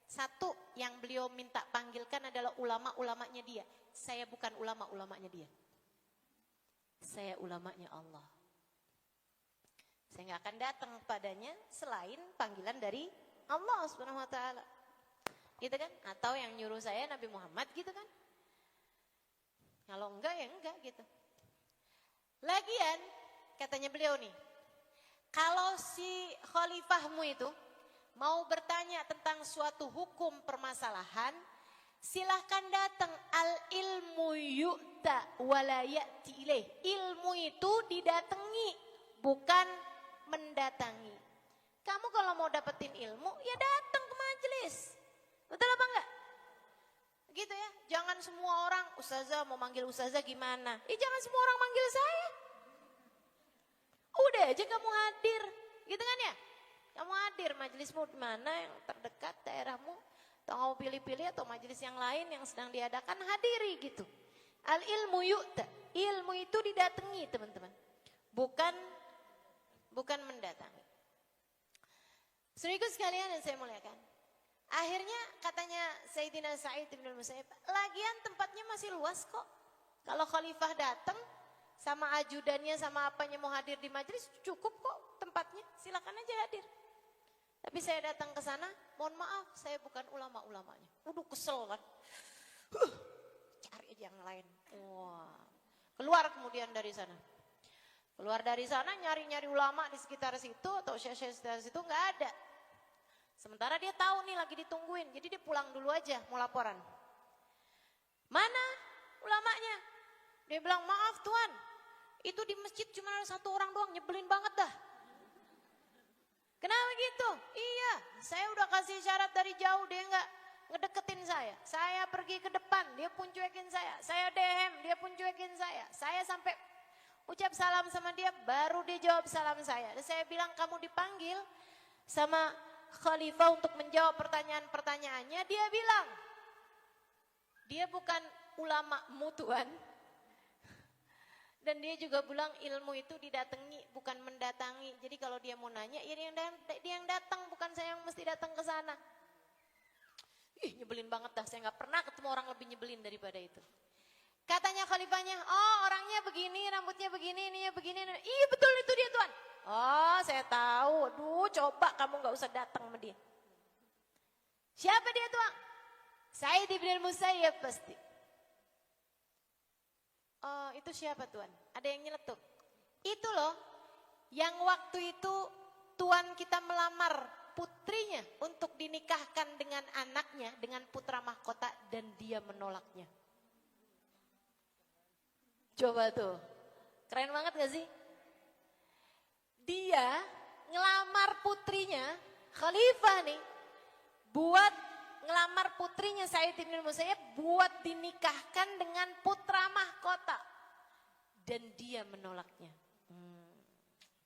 satu yang beliau minta panggilkan adalah ulama-ulamanya dia. Saya bukan ulama-ulamanya dia. Saya ulamanya Allah. Saya nggak akan datang kepadanya selain panggilan dari Allah Subhanahu wa taala. Gitu kan? Atau yang nyuruh saya Nabi Muhammad gitu kan? Kalau enggak ya enggak gitu. Lagian katanya beliau nih, kalau si khalifahmu itu mau bertanya tentang suatu hukum permasalahan, silahkan datang. Al ilmu yu'ta wala ya'ti ilaih. Ilmu itu didatangi, bukan mendatangi. Kamu kalau mau dapetin ilmu, ya datang ke majelis. Betul apa enggak? Gitu ya. Jangan semua orang, ustazah mau manggil ustazah gimana? Jangan semua orang manggil saya. Udah aja kamu hadir. Gitu kan ya? Kamu hadir, majelismu di mana yang terdekat daerahmu. Atau kamu pilih-pilih atau majelis yang lain yang sedang diadakan, hadiri gitu. Al ilmu yu'ta. Ilmu itu didatangi teman-teman. Bukan mendatangi. Saudaraku sekalian yang saya muliakan. Akhirnya katanya Sayyidina Sa'id bin Musayyib, lagian tempatnya masih luas kok. Kalau khalifah datang sama ajudannya sama apanya mau hadir di majelis, cukup kok tempatnya. Silakan aja hadir. Tapi saya datang ke sana, mohon maaf saya bukan ulama-ulamanya. Udah kesel kan. Cari aja yang lain. Wah. Keluar kemudian dari sana. Keluar dari sana nyari-nyari ulama di sekitar situ atau syekh-syekh sekitar situ nggak ada. Sementara dia tahu nih lagi ditungguin, jadi dia pulang dulu aja mau laporan. Mana ulamanya? Dia bilang, maaf Tuan, itu di masjid cuma ada satu orang doang, nyebelin banget dah. Kenapa gitu? Iya, saya udah kasih syarat dari jauh, dia nggak ngedeketin saya. Saya pergi ke depan, dia pun cuekin saya. Saya DM, dia pun cuekin saya. Saya sampai ucap salam sama dia, baru dia jawab salam saya. Dan saya bilang, kamu dipanggil sama khalifah untuk menjawab pertanyaan-pertanyaannya. Dia bilang, dia bukan ulamamu Tuan. Dan dia juga bilang ilmu itu didatangi, bukan mendatangi. Jadi kalau dia mau nanya, ya dia yang datang, bukan saya yang mesti datang ke sana. Nyebelin banget dah, saya nggak pernah ketemu orang lebih nyebelin daripada itu. Katanya khalifahnya, oh orangnya begini, rambutnya begini, ininya begini. Iya betul itu dia Tuan. Oh saya tahu, aduh coba kamu gak usah datang sama dia. Siapa dia Tuan? Sa'id bin Musayyib pasti. Oh itu siapa Tuan? Ada yang nyeletuk. Itu loh, yang waktu itu Tuan kita melamar putrinya untuk dinikahkan dengan anaknya, dengan putra mahkota, dan dia menolaknya. Coba tuh, keren banget gak sih? Dia ngelamar putrinya, khalifah nih, buat ngelamar putrinya Sa'id bin Musayyib buat dinikahkan dengan putra mahkota. Dan dia menolaknya.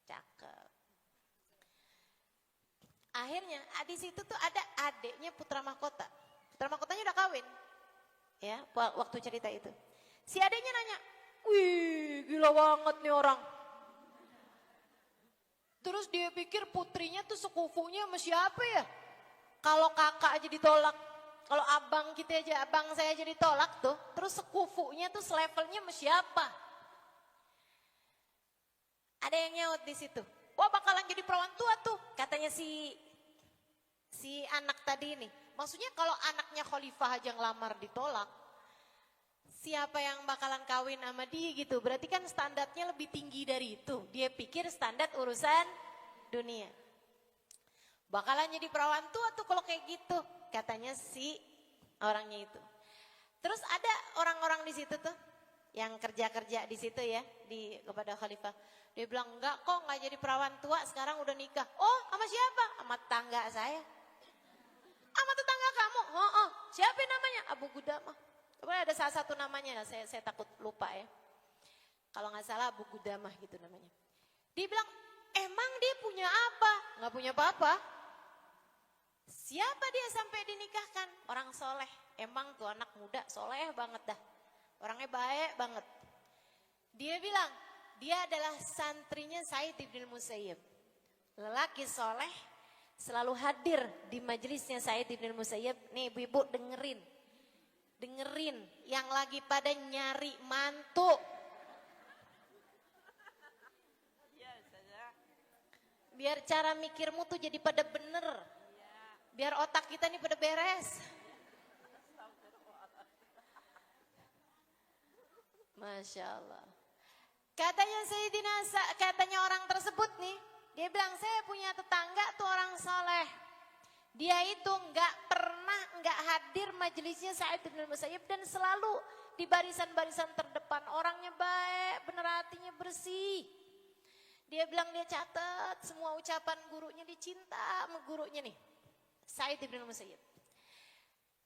Cakep. Akhirnya di situ tuh ada adiknya putra mahkota. Putra mahkotanya udah kawin. Ya, waktu cerita itu. Si adiknya nanya, wih gila banget nih orang. Terus dia pikir putrinya tuh sekufunya sama siapa ya? Kalau kakak aja ditolak, kalau abang kita aja, abang saya aja ditolak tuh, terus sekufunya tuh selevelnya sama siapa? Ada yang nyaut di situ. Wah bakalan jadi perawan tua tuh, katanya si anak tadi ini. Maksudnya kalau anaknya khalifah aja ngelamar ditolak, siapa yang bakalan kawin sama dia gitu. Berarti kan standarnya lebih tinggi dari itu. Dia pikir standar urusan dunia. Bakalan jadi perawan tua tuh kalau kayak gitu. Katanya si orangnya itu. Terus ada orang-orang di situ tuh. Yang kerja-kerja di situ ya. Kepada khalifah. Dia bilang enggak kok enggak jadi perawan tua. Sekarang udah nikah. Oh sama siapa? Sama tetangga saya. Sama tetangga kamu? Oh, siapa namanya? Abu Gudamah. Ada salah satu namanya, saya takut lupa ya. Kalau nggak salah Abu Qudamah gitu namanya. Dia bilang, emang dia punya apa? Nggak punya apa-apa. Siapa dia sampai dinikahkan? Orang soleh. Emang tuh anak muda soleh banget dah. Orangnya baik banget. Dia bilang, dia adalah santrinya Sa'id bin Musayyib. Lelaki soleh, selalu hadir di majelisnya Sa'id bin Musayyib. Nih ibu-ibu dengerin. Dengerin yang lagi pada nyari mantu. Biar cara mikirmu tuh jadi pada bener. Biar otak kita nih pada beres. Masya Allah. Katanya orang tersebut nih, dia bilang saya punya tetangga tuh orang soleh. Dia itu nggak hadir majelisnya Sa'id bin Musayyib dan selalu di barisan-barisan terdepan. Orangnya baik, bener hatinya bersih. Dia bilang dia catat semua ucapan gurunya, dicinta sama gurunya nih. Sa'id bin Musayyib.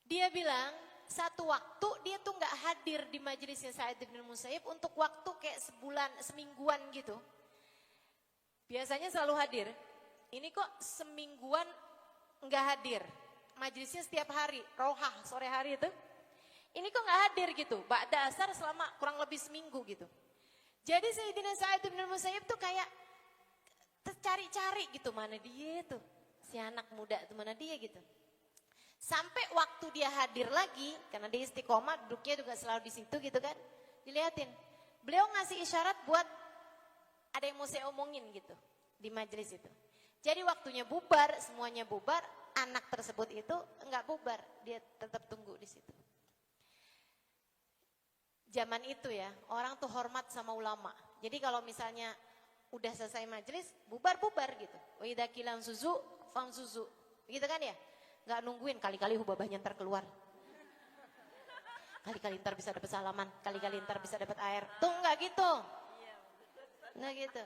Dia bilang satu waktu dia tuh nggak hadir di majelisnya Sa'id bin Musayyib untuk waktu kayak sebulan, semingguan gitu. Biasanya selalu hadir. Ini kok semingguan nggak hadir. Majelisnya setiap hari, rohah sore hari itu. Ini kok nggak hadir gitu. Ba'da asar selama kurang lebih seminggu gitu. Jadi Sayyidina Sa'id bin Musayyib tuh kayak cari-cari gitu, mana dia tuh. Si anak muda tuh mana dia gitu. Sampai waktu dia hadir lagi, karena dia istiqomah, duduknya juga selalu di situ gitu kan. Dilihatin. Beliau ngasih isyarat buat ada yang mau saya omongin gitu di majelis itu. Jadi waktunya bubar, semuanya bubar, anak tersebut itu enggak bubar, dia tetap tunggu di situ. Zaman itu ya, orang tuh hormat sama ulama. Jadi kalau misalnya udah selesai majelis, bubar-bubar gitu. Wa idza kilan suzu, fam suzu. Gitu kan ya? Enggak nungguin, kali-kali hubabahnya ntar keluar. Kali-kali ntar bisa dapat salaman, kali-kali ntar bisa dapat air. Tuh enggak gitu. Enggak gitu.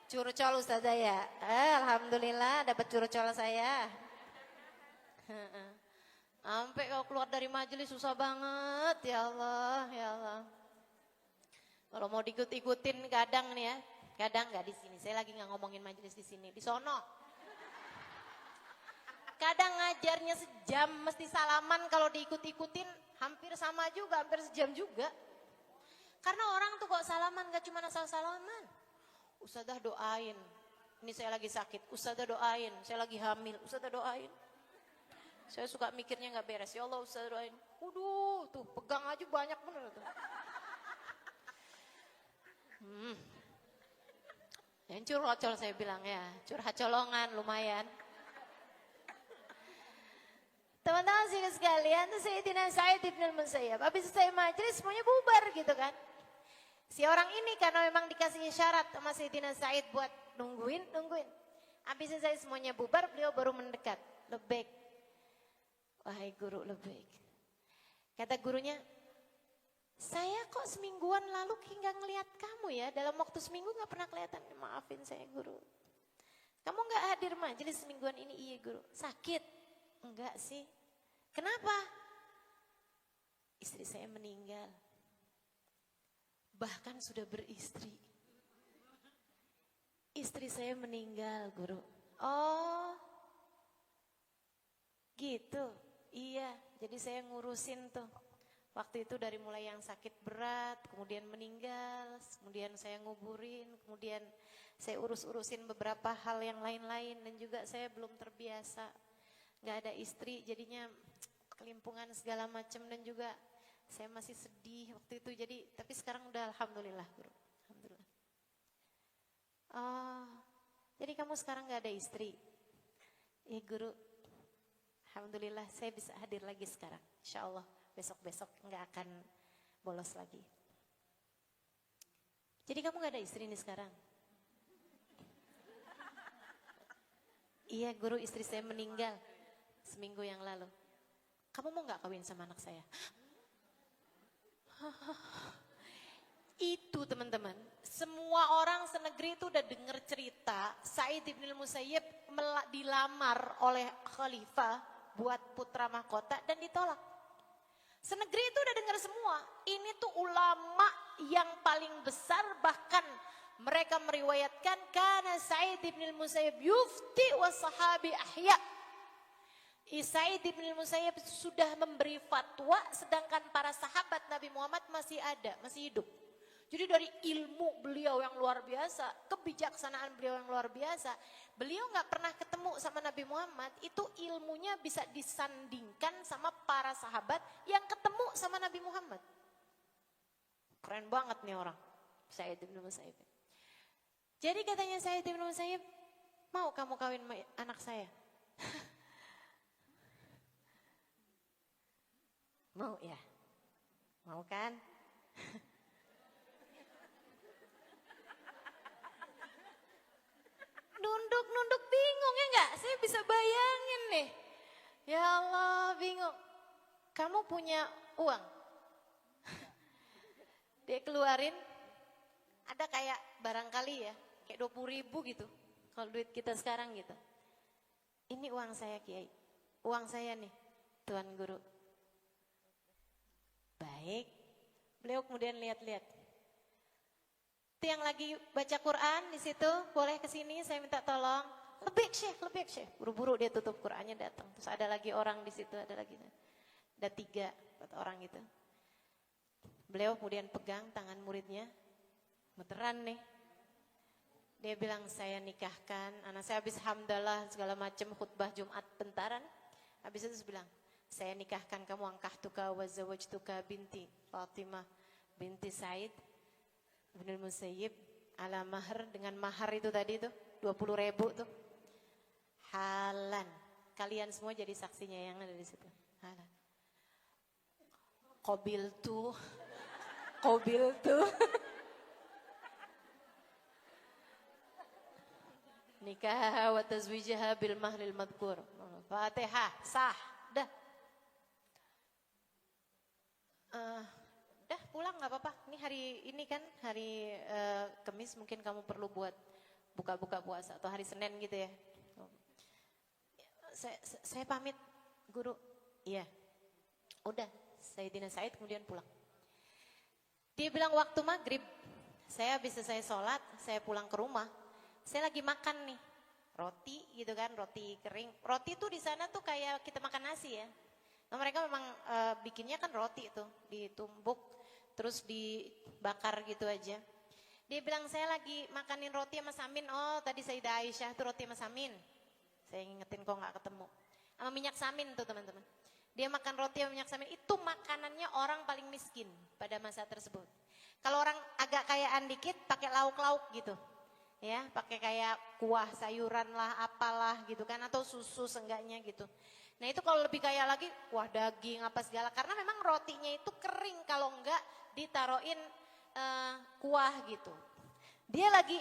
Curcol Ustazah ya. Alhamdulillah dapat curcol saya. Sampai kalau keluar dari majelis susah banget, ya Allah, ya Allah. Kalau mau diikut-ikutin kadang nih ya, kadang nggak di sini. Saya lagi nggak ngomongin majelis di sini, di sono. Kadang ngajarnya sejam, mesti salaman kalau diikut-ikutin hampir sama juga, hampir sejam juga. Karena orang tuh kok salaman gak cuma asal salaman. Ustazah doain, ini saya lagi sakit, Ustazah doain, saya lagi hamil, Ustazah doain. Saya suka mikirnya gak beres, ya Allah Ustazah doain. Waduh, tuh pegang aja banyak bener tuh. Yang curhacol saya bilang ya, curhat colongan lumayan. Teman-teman sekalian, tuh Sayyidina Sa'id bin Musayyib. Habis selesai majelis semuanya bubar gitu kan. Si orang ini karena memang dikasih syarat sama Sayyidina Sa'id buat nungguin. Habis selesai semuanya bubar, beliau baru mendekat. Lebek. Wahai guru, lebek. Kata gurunya, saya kok semingguan lalu hingga ngelihat kamu ya. Dalam waktu seminggu gak pernah kelihatan. Maafin saya guru. Kamu gak hadir majelis semingguan ini? Iya guru. Sakit? Enggak sih. Kenapa? Istri saya meninggal. Bahkan sudah beristri. Istri saya meninggal, guru. Oh, gitu. Iya, jadi saya ngurusin tuh. Waktu itu dari mulai yang sakit berat, kemudian meninggal, kemudian saya nguburin, kemudian saya urus-urusin beberapa hal yang lain-lain. Dan juga saya belum terbiasa. Gak ada istri, jadinya kelimpungan segala macam. Dan juga saya masih sedih waktu itu, tapi sekarang udah alhamdulillah guru. Alhamdulillah. Oh, jadi kamu sekarang gak ada istri? Iya guru, alhamdulillah saya bisa hadir lagi sekarang. Insya Allah besok-besok gak akan bolos lagi. Jadi kamu gak ada istri nih sekarang? Iya guru, istri saya meninggal seminggu yang lalu. Kamu mau gak kawin sama anak saya? Itu teman-teman, semua orang senegeri itu udah dengar cerita Sa'id bin Musayyib dilamar oleh khalifah buat putra mahkota dan ditolak. Senegeri itu udah dengar semua. Ini tuh ulama yang paling besar, bahkan mereka meriwayatkan karena Sa'id bin al-Musayyib yufti wa sahabi ahya. Sa'id bin al-Musayyib sudah memberi fatwa sedangkan para sahabat Nabi Muhammad masih ada, masih hidup. Jadi dari ilmu beliau yang luar biasa, kebijaksanaan beliau yang luar biasa, beliau nggak pernah ketemu sama Nabi Muhammad, itu ilmunya bisa disandingkan sama para sahabat yang ketemu sama Nabi Muhammad. Keren banget nih orang, Sa'id bin Musayyib. Jadi katanya Sa'id bin Musayyib, mau kamu kawin anak saya? Mau ya? Mau kan? Nunduk bingung ya enggak? Saya bisa bayangin nih. Ya Allah bingung. Kamu punya uang? Dia keluarin, ada kayak barangkali ya, kayak 20.000 gitu. Kalau duit kita sekarang gitu. Ini uang saya Kiai. Uang saya nih, Tuan Guru. Baik. Beliau kemudian lihat-lihat. Itu yang lagi baca Quran di situ, boleh kesini saya minta tolong. Lebih Syekh. Buru-buru dia tutup Qurannya datang. Terus ada lagi orang di situ, ada 3 orang gitu. Beliau kemudian pegang tangan muridnya, meteran nih. Dia bilang saya nikahkan, anak saya habis hamdalah segala macam khutbah Jumat bentaran. Habis itu bilang, saya nikahkan kamu angkahtuka wa zawajtuka binti Fatimah binti Sa'id bin Musayyib ala mahar, dengan mahar itu tadi tuh 20.000 tuh. Halan. Kalian semua jadi saksinya yang ada di situ. Halan. Qabil tuh. Nikah wa tazwijaha bil mahril madhkur. Fatihah sah. Dah. Dah pulang nggak apa-apa. Ini hari ini kan hari Kamis, mungkin kamu perlu buat buka-buka puasa atau hari Senin gitu ya. Saya pamit Guru. Iya. Udah, Sayyidina Sa'id kemudian pulang. Dia bilang waktu maghrib, saya bisa saya sholat, saya pulang ke rumah. Saya lagi makan nih roti gitu kan, roti kering. Roti tuh di sana tuh kayak kita makan nasi ya. Nah, mereka memang bikinnya kan roti tuh, ditumbuk terus dibakar gitu aja. Dia bilang saya lagi makanin roti sama samin. Oh tadi Sayyidah Aisyah tuh roti sama samin. Saya ngingetin kok nggak ketemu. Sama minyak samin tuh teman-teman. Dia makan roti sama minyak samin, itu makanannya orang paling miskin pada masa tersebut. Kalau orang agak kayaan dikit pakai lauk-lauk gitu. Ya, pakai kayak kuah sayuran lah, apalah gitu kan, atau susu seenggaknya gitu. Nah itu kalau lebih kaya lagi, kuah daging apa segala, karena memang rotinya itu kering kalau enggak ditaruhin kuah gitu. Dia lagi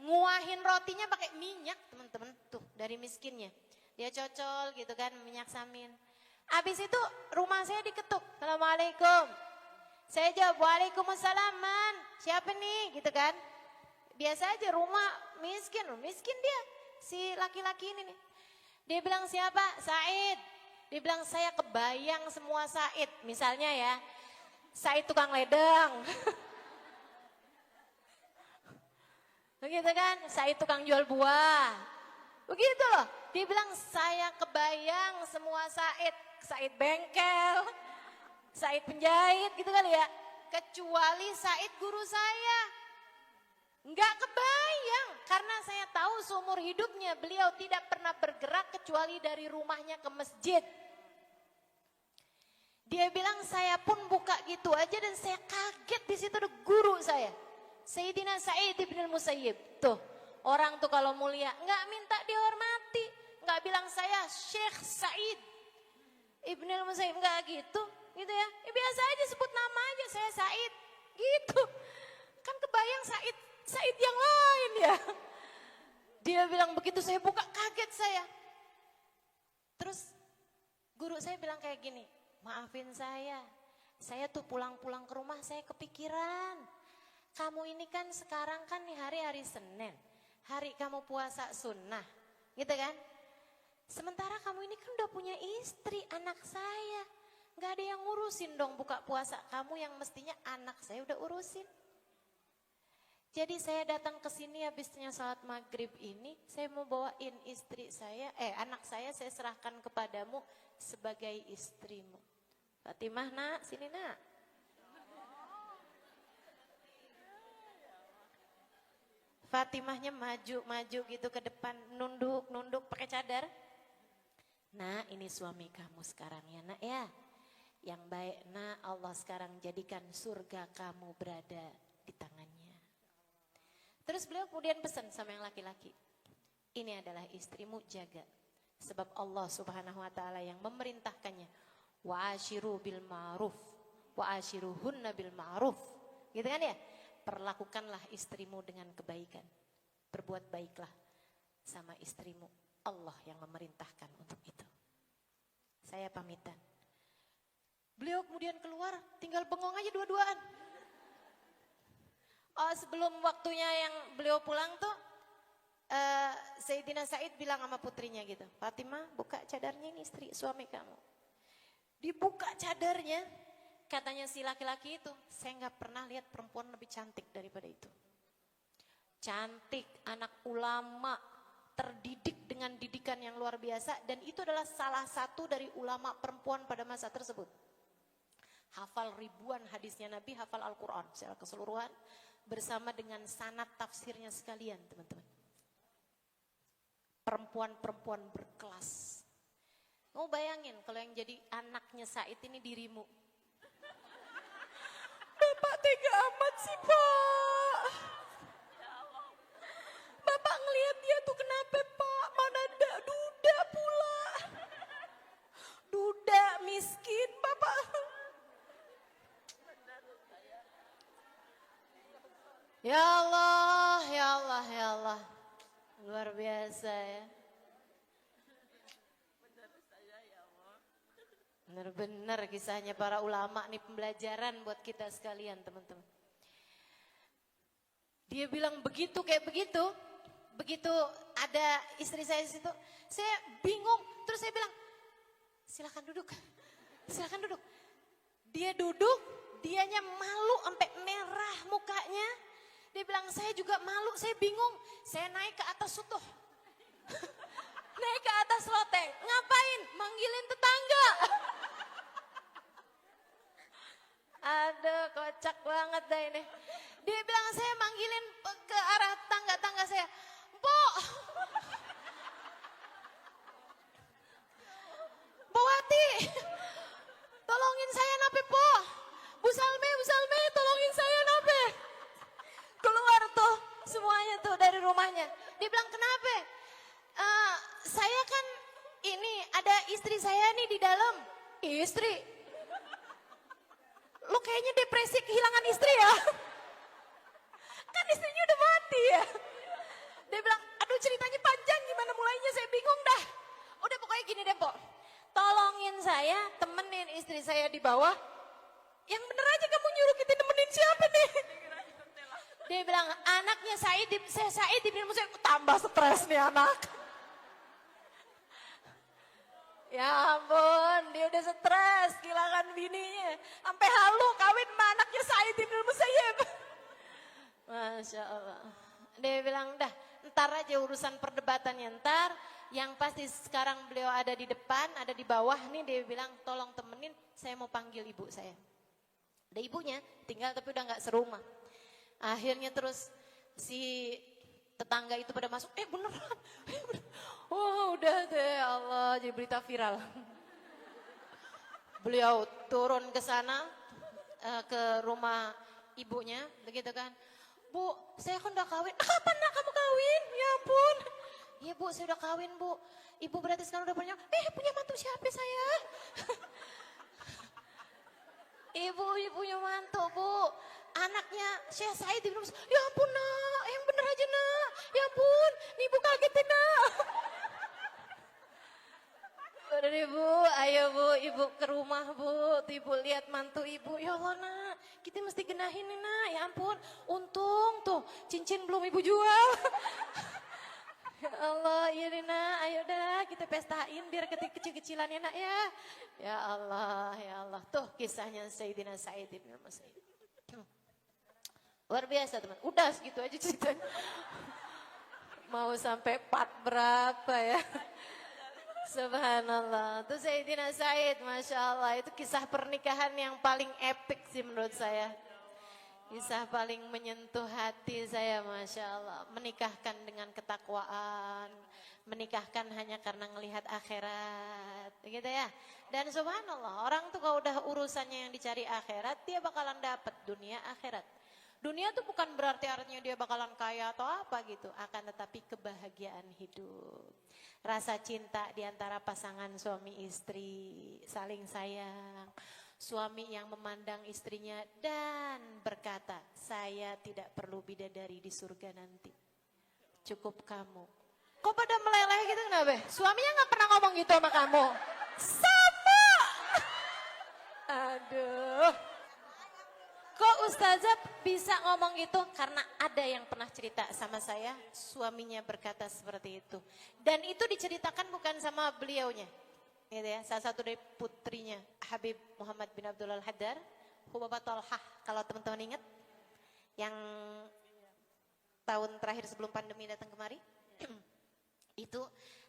nguahin rotinya pakai minyak teman-teman, tuh dari miskinnya. Dia cocol gitu kan, minyak samin. Habis itu rumah saya diketuk, Assalamualaikum. Saya jawab, Waalaikumsalam man, siapa nih gitu kan. Biasa aja rumah miskin dia, si laki-laki ini nih. Dia bilang siapa? Said. Dia bilang saya kebayang semua Said. Misalnya ya, Said tukang ledeng. Begitu kan, Said tukang jual buah. Begitu loh, dia bilang saya kebayang semua Said. Said bengkel, Said penjahit gitu kali ya. Kecuali Said guru saya. Enggak kebayang, karena saya tahu seumur hidupnya beliau tidak pernah bergerak kecuali dari rumahnya ke masjid. Dia bilang saya pun buka gitu aja dan saya kaget, di situ ada guru saya. Sayyidina Sa'id bin Musayyib. Tuh, orang tuh kalau mulia enggak minta dihormati, enggak bilang saya Syekh Sa'id Ibn Musayyib, enggak gitu ya. Biasa aja sebut nama aja, saya Sa'id gitu. Kan kebayang Sa'id yang lain ya. Dia bilang begitu, saya buka kaget saya. Terus guru saya bilang kayak gini, maafin saya tuh pulang-pulang ke rumah saya kepikiran. Kamu ini kan sekarang kan nih hari Senin, hari kamu puasa sunnah, gitu kan? Sementara kamu ini kan udah punya istri, anak saya. Gak ada yang ngurusin dong buka puasa. Kamu yang mestinya anak saya udah urusin. Jadi saya datang ke sini habisnya salat maghrib ini, saya mau bawain istri saya, anak saya serahkan kepadamu sebagai istrimu. Fatimah nak, sini nak. Fatimahnya maju gitu ke depan, nunduk pakai cadar. Nah, ini suami kamu sekarang ya nak ya. Yang baik nak, Allah sekarang jadikan surga kamu berada di tangannya. Terus beliau kemudian pesan sama yang laki-laki. Ini adalah istrimu, jaga. Sebab Allah Subhanahu wa taala yang memerintahkannya. Wa ashiru bil ma'ruf, wa ashiruhunna bil ma'ruf. Gitu kan ya? Perlakukanlah istrimu dengan kebaikan. Berbuat baiklah sama istrimu. Allah yang memerintahkan untuk itu. Saya pamitan. Beliau kemudian keluar, tinggal bengong aja dua-duaan. Sebelum waktunya yang beliau pulang tuh, Sayyidina Said bilang sama putrinya gitu, Fatimah buka cadarnya, ini istri suami kamu. Dibuka cadarnya, katanya si laki-laki itu, saya nggak pernah lihat perempuan lebih cantik daripada itu. Cantik, anak ulama, terdidik dengan didikan yang luar biasa, dan itu adalah salah satu dari ulama perempuan pada masa tersebut. Hafal ribuan hadisnya Nabi, hafal Al-Quran secara keseluruhan, bersama dengan sanad tafsirnya sekalian teman-teman. Perempuan-perempuan berkelas. Mau bayangin kalau yang jadi anaknya Said ini dirimu. Bapak tega amat sih Pak. Bapak ngelihat dia tuh kenapa Pak? Mana ada duda pula. Duda miskin Bapak. Ya Allah, ya Allah, ya Allah. Luar biasa ya. Benar-benar kisahnya para ulama nih pembelajaran buat kita sekalian teman-teman. Dia bilang begitu kayak begitu. Begitu ada istri saya di situ, saya bingung. Terus saya bilang, silakan duduk, silakan duduk. Dia duduk, dianya malu sampai merah mukanya. Dia bilang saya juga malu, saya bingung. Saya naik ke atas sutuh, naik ke atas loteng. Ngapain? Manggilin tetangga. Aduh, kocak banget dah ini. Dia bilang saya manggilin ke arah tangga-tangga saya. Mbok, Wati, tolongin saya nape po. Bu Salme, tolongin saya nape. Keluar tuh semuanya tuh dari rumahnya. Dia bilang kenapa? Saya kan ini ada istri saya nih di dalam. Istri? Lu kayaknya depresi kehilangan istri ya? Kan istrinya udah mati ya. Dia bilang, aduh ceritanya panjang gimana mulainya saya bingung dah. Udah pokoknya gini deh Pok. Tolongin saya, temenin istri saya di bawah. Yang bener aja kamu nyuruh kita nemenin siapa nih? Dia bilang, anaknya Said dibilang saya tambah stres nih anak. Ya ampun, dia udah stres, kehilangan bininya. Sampai halu kawin sama anaknya Said bin Musayyib. Masya Allah. Dia bilang, dah ntar aja urusan perdebatannya ntar. Yang pasti sekarang beliau ada di depan, ada di bawah nih. Dia bilang, tolong temenin, saya mau panggil ibu saya. Ada ibunya, tinggal tapi udah gak serumah. Akhirnya terus si tetangga itu pada masuk, beneran. Oh udah deh Allah, jadi berita viral. Beliau turun ke sana, ke rumah ibunya, begitu kan. Bu, saya kan udah kawin. Kapan nak kamu kawin? Ya ampun. Iya bu, saya udah kawin bu. Ibu berarti sekarang udah punya, punya mantu siapa saya? Ibu punya mantu bu. Anaknya Syekh Said bin Musayyib. Ya ampun nak, yang bener aja nak. Ya ampun, nih ibu kagetin nak. Udah deh bu, ayo bu, ibu ke rumah bu. Tuh ibu lihat mantu ibu. Ya Allah nak, kita mesti genahin nih nak. Ya ampun, untung tuh cincin belum ibu jual. Ya Allah, iya nih nak, ayo dah kita pestain biar kecil-kecilannya nak ya. Ya Allah, ya Allah. Tuh kisahnya Sayyidina Sa'id bin Musayyib. Luar biasa teman, udah segitu aja ceritanya. Mau sampai part berapa ya. Subhanallah. Itu Sayyidina Sa'id, Masya Allah. Itu kisah pernikahan yang paling epic sih menurut saya. Kisah paling menyentuh hati saya, Masya Allah. Menikahkan dengan ketakwaan. Menikahkan hanya karena ngelihat akhirat. Gitu ya. Dan subhanallah, orang tuh kalau udah urusannya yang dicari akhirat, dia bakalan dapat dunia akhirat. Dunia tuh bukan berarti artinya dia bakalan kaya atau apa gitu. Akan tetapi kebahagiaan hidup. Rasa cinta di antara pasangan suami istri. Saling sayang. Suami yang memandang istrinya dan berkata, saya tidak perlu bidadari di surga nanti. Cukup kamu. Kok pada meleleh gitu kenapa? Suaminya gak pernah ngomong gitu sama kamu. Sama. Aduh. Kok Ustazah bisa ngomong gitu? Karena ada yang pernah cerita sama saya, suaminya berkata seperti itu. Dan itu diceritakan bukan sama beliaunya. Gitu ya, salah satu dari putrinya Habib Muhammad bin Abdul Al-Haddar, Hubaba Talhah, kalau teman-teman ingat, yang tahun terakhir sebelum pandemi datang kemari, itu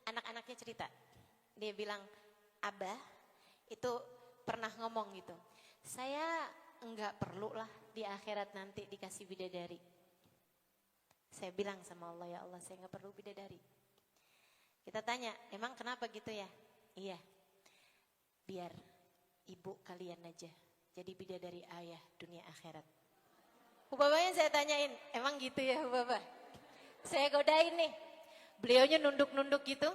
anak-anaknya cerita. Dia bilang, Abah itu pernah ngomong gitu, saya enggak perlu lah di akhirat nanti dikasih bidadari. Saya bilang sama Allah, ya Allah saya enggak perlu bidadari. Kita tanya, emang kenapa gitu ya? Iya, biar ibu kalian aja jadi bidadari ayah dunia akhirat. Babanya saya tanyain, emang gitu ya Baba? Saya godain nih, beliaunya nunduk-nunduk gitu,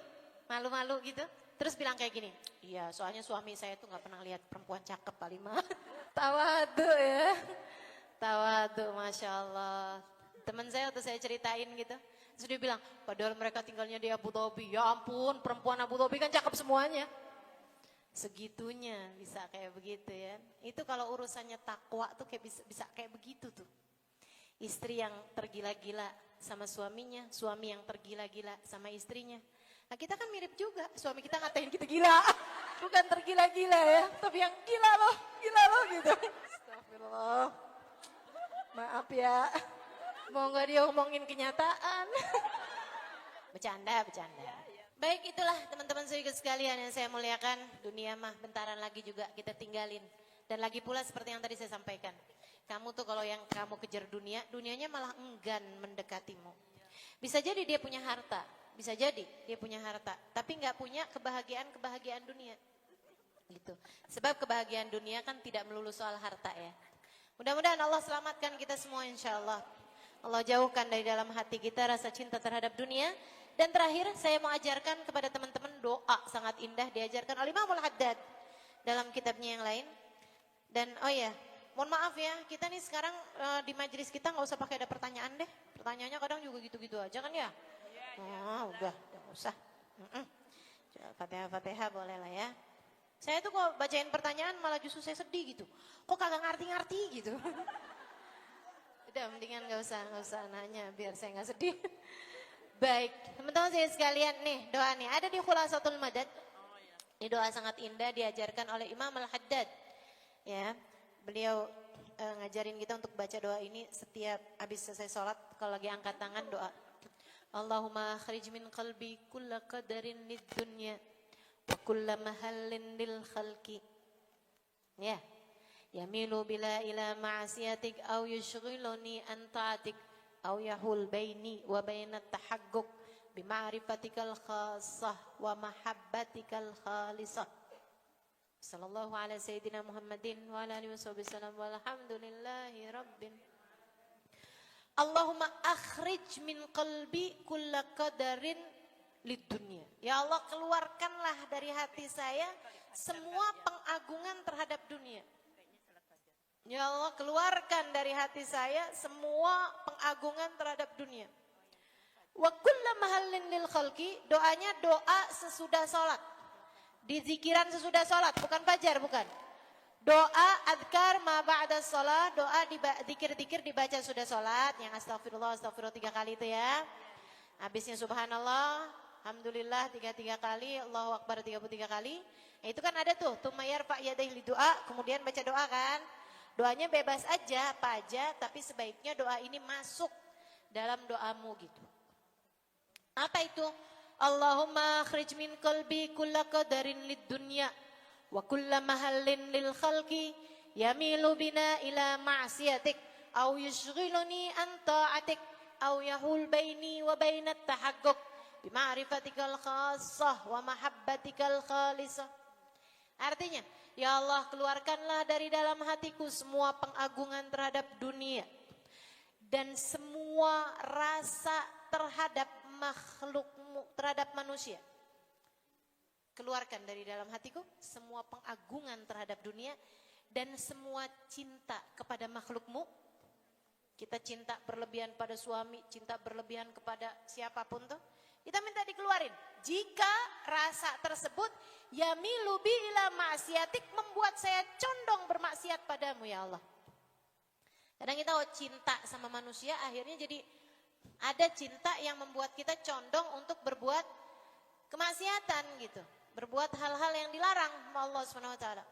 malu-malu gitu. Terus bilang kayak gini, iya soalnya suami saya tuh gak pernah lihat perempuan cakep Halimah. Tawadu ya, tawadu Masya Allah. Teman saya waktu saya ceritain gitu, terus dia bilang, padahal mereka tinggalnya di Abu Dhabi. Ya ampun, perempuan Abu Dhabi kan cakep semuanya. Segitunya bisa kayak begitu ya. Itu kalau urusannya takwa tuh kayak bisa kayak begitu tuh. Istri yang tergila-gila sama suaminya, suami yang tergila-gila sama istrinya. Nah kita kan mirip juga, suami kita ngatain kita gila. Bukan tergila-gila ya, tapi yang gila loh gitu. Astagfirullah. Maaf ya. Mau gak dia ngomongin kenyataan. Bercanda. Baik, itulah teman-teman sekalian yang saya muliakan. Dunia mah bentaran lagi juga kita tinggalin. Dan lagi pula seperti yang tadi saya sampaikan. Kamu tuh kalau yang kamu kejar dunia, dunianya malah enggan mendekatimu. Bisa jadi dia punya harta. Bisa jadi dia punya harta. Tapi gak punya kebahagiaan dunia. Gitu. Sebab kebahagiaan dunia kan tidak melulu soal harta ya. Mudah-mudahan Allah selamatkan kita semua insya Allah. Allah jauhkan dari dalam hati kita rasa cinta terhadap dunia. Dan terakhir saya mau ajarkan kepada teman-teman doa sangat indah diajarkan oleh Imam Al-Haddad dalam kitabnya yang lain. Dan oh ya, mohon maaf ya, kita nih sekarang di majelis kita nggak usah pakai ada pertanyaan deh. Pertanyaannya kadang juga gitu-gitu aja kan ya. Oh, udah usah. Fatihah boleh lah ya. Saya tuh kalau bacain pertanyaan malah justru saya sedih gitu. Kok kagak ngerti-ngerti gitu. Udah mendingan gak usah nanya biar saya gak sedih. Baik, teman-teman saya sekalian nih doa nih. Ada di Khulasatul Madad. Ini doa sangat indah diajarkan oleh Imam Al-Haddad. Ya, beliau ngajarin kita untuk baca doa ini setiap habis selesai sholat. Kalau lagi angkat tangan doa. Allahumma akhrij min qalbi kulla qadarin lid dunya wa kulla mahallin lil khalqi. Ya. Yamilu bila ila ma'asiyatik aw yushghiluni an ta'atik aw yahul baini wa bainat tahaqquq bi ma'rifatikal khassah wa mahabbatikal khalisah. Sallallahu ala sayyidina Muhammadin wa ala alihi wasallam walhamdulillahi rabbil. Allahumma akhrij min qalbi kulla qadarin lid dunya. Ya Allah, keluarkanlah dari hati saya semua pengagungan terhadap dunia. Ya Allah, keluarkan dari hati saya semua pengagungan terhadap dunia. Wa kullu mahallin lil khalqi, doanya doa sesudah salat. Di zikiran sesudah salat, bukan fajar, bukan. Doa adkar ma ba'da salat, doa zikir-zikir dibaca sudah salat, yang astagfirullah 3 kali itu ya. Habisnya subhanallah, alhamdulillah 33 kali, Allahu Akbar 33 kali. Nah, itu kan ada tuh, tumayar Pak Yadayhi doa, kemudian baca doa kan. Doanya bebas aja, apa aja, tapi sebaiknya doa ini masuk dalam doamu gitu. Apa itu? Allahumma akhrij min qalbi kulla qadarin lid dunya wa kulla mahallin lil khalqi yamilu bina ila ma'siyatik aw yushghiluni an ta'atik aw yahul baini wa baina at-tahaqquq bi ma'rifatikal khassah wa mahabbatikal khalisah. Artinya, ya Allah, keluarkanlah dari dalam hatiku semua pengagungan terhadap dunia dan semua rasa terhadap makhlukmu, terhadap manusia. Keluarkan dari dalam hatiku semua pengagungan terhadap dunia dan semua cinta kepada makhlukmu. Kita cinta berlebihan pada suami, cinta berlebihan kepada siapapun tuh, kita minta dikeluarin. Jika rasa tersebut yamilu bi ila ma'siyatik, membuat saya condong bermaksiat padamu ya Allah. Kadang kita cinta sama manusia, akhirnya jadi ada cinta yang membuat kita condong untuk berbuat kemaksiatan gitu, berbuat hal-hal yang dilarang sama Allah Subhanahu wa taala.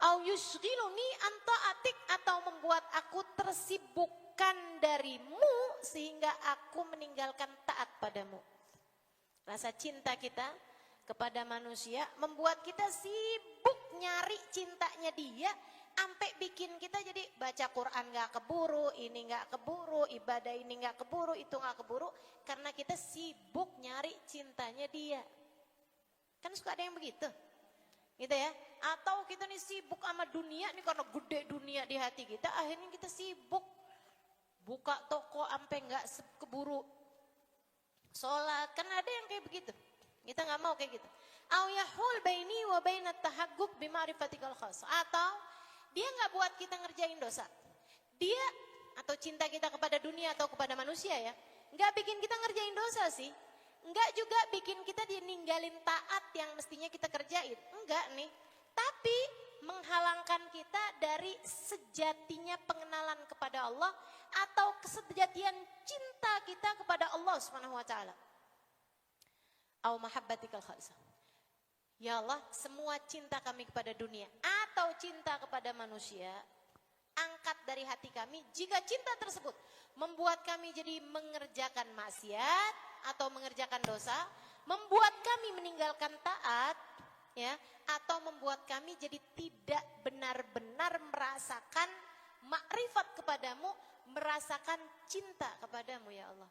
Au yushghiluni an ta'atik, atau membuat aku tersibukkan darimu sehingga aku meninggalkan taat padamu. Rasa cinta kita kepada manusia membuat kita sibuk nyari cintanya dia, sampai bikin kita jadi baca Quran gak keburu, ini gak keburu, ibadah ini gak keburu, itu gak keburu, karena kita sibuk nyari cintanya dia. Kan suka ada yang begitu, gitu ya. Atau kita nih sibuk sama dunia, nih karena gede dunia di hati kita, akhirnya kita sibuk buka toko sampai gak keburu sholat. Kan ada yang kayak begitu, kita gak mau kayak gitu. Au yahul baini wa bainat tahaqquq bima'rifatikal khas, atau dia nggak buat kita ngerjain dosa. Dia atau cinta kita kepada dunia atau kepada manusia ya, nggak bikin kita ngerjain dosa sih. Nggak juga bikin kita ninggalin taat yang mestinya kita kerjain. Enggak nih. Tapi menghalangkan kita dari sejatinya pengenalan kepada Allah atau kesejatian cinta kita kepada Allah Subhanahu wa taala. Au mahabbatikal khalisah. Ya Allah, semua cinta kami kepada dunia atau cinta kepada manusia, angkat dari hati kami jika cinta tersebut membuat kami jadi mengerjakan maksiat atau mengerjakan dosa, membuat kami meninggalkan taat, ya, atau membuat kami jadi tidak benar-benar merasakan makrifat kepadamu, merasakan cinta kepadamu ya Allah.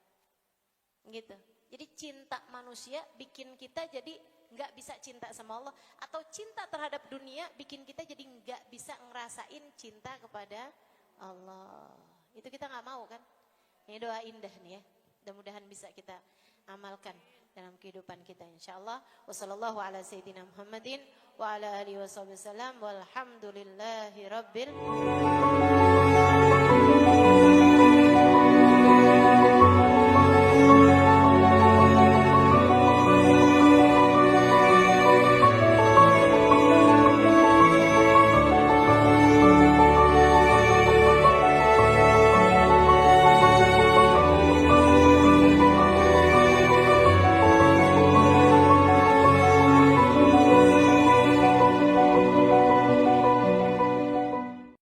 Gitu. Jadi cinta manusia bikin kita jadi nggak bisa cinta sama Allah, atau cinta terhadap dunia bikin kita jadi nggak bisa ngerasain cinta kepada Allah. Itu kita nggak mau kan? Ini doa indah nih ya. Mudah-mudahan bisa kita amalkan dalam kehidupan kita insyaallah. Wassallallahu ala sayyidina Muhammadin wa ala alihi wasallam walhamdulillahi rabbil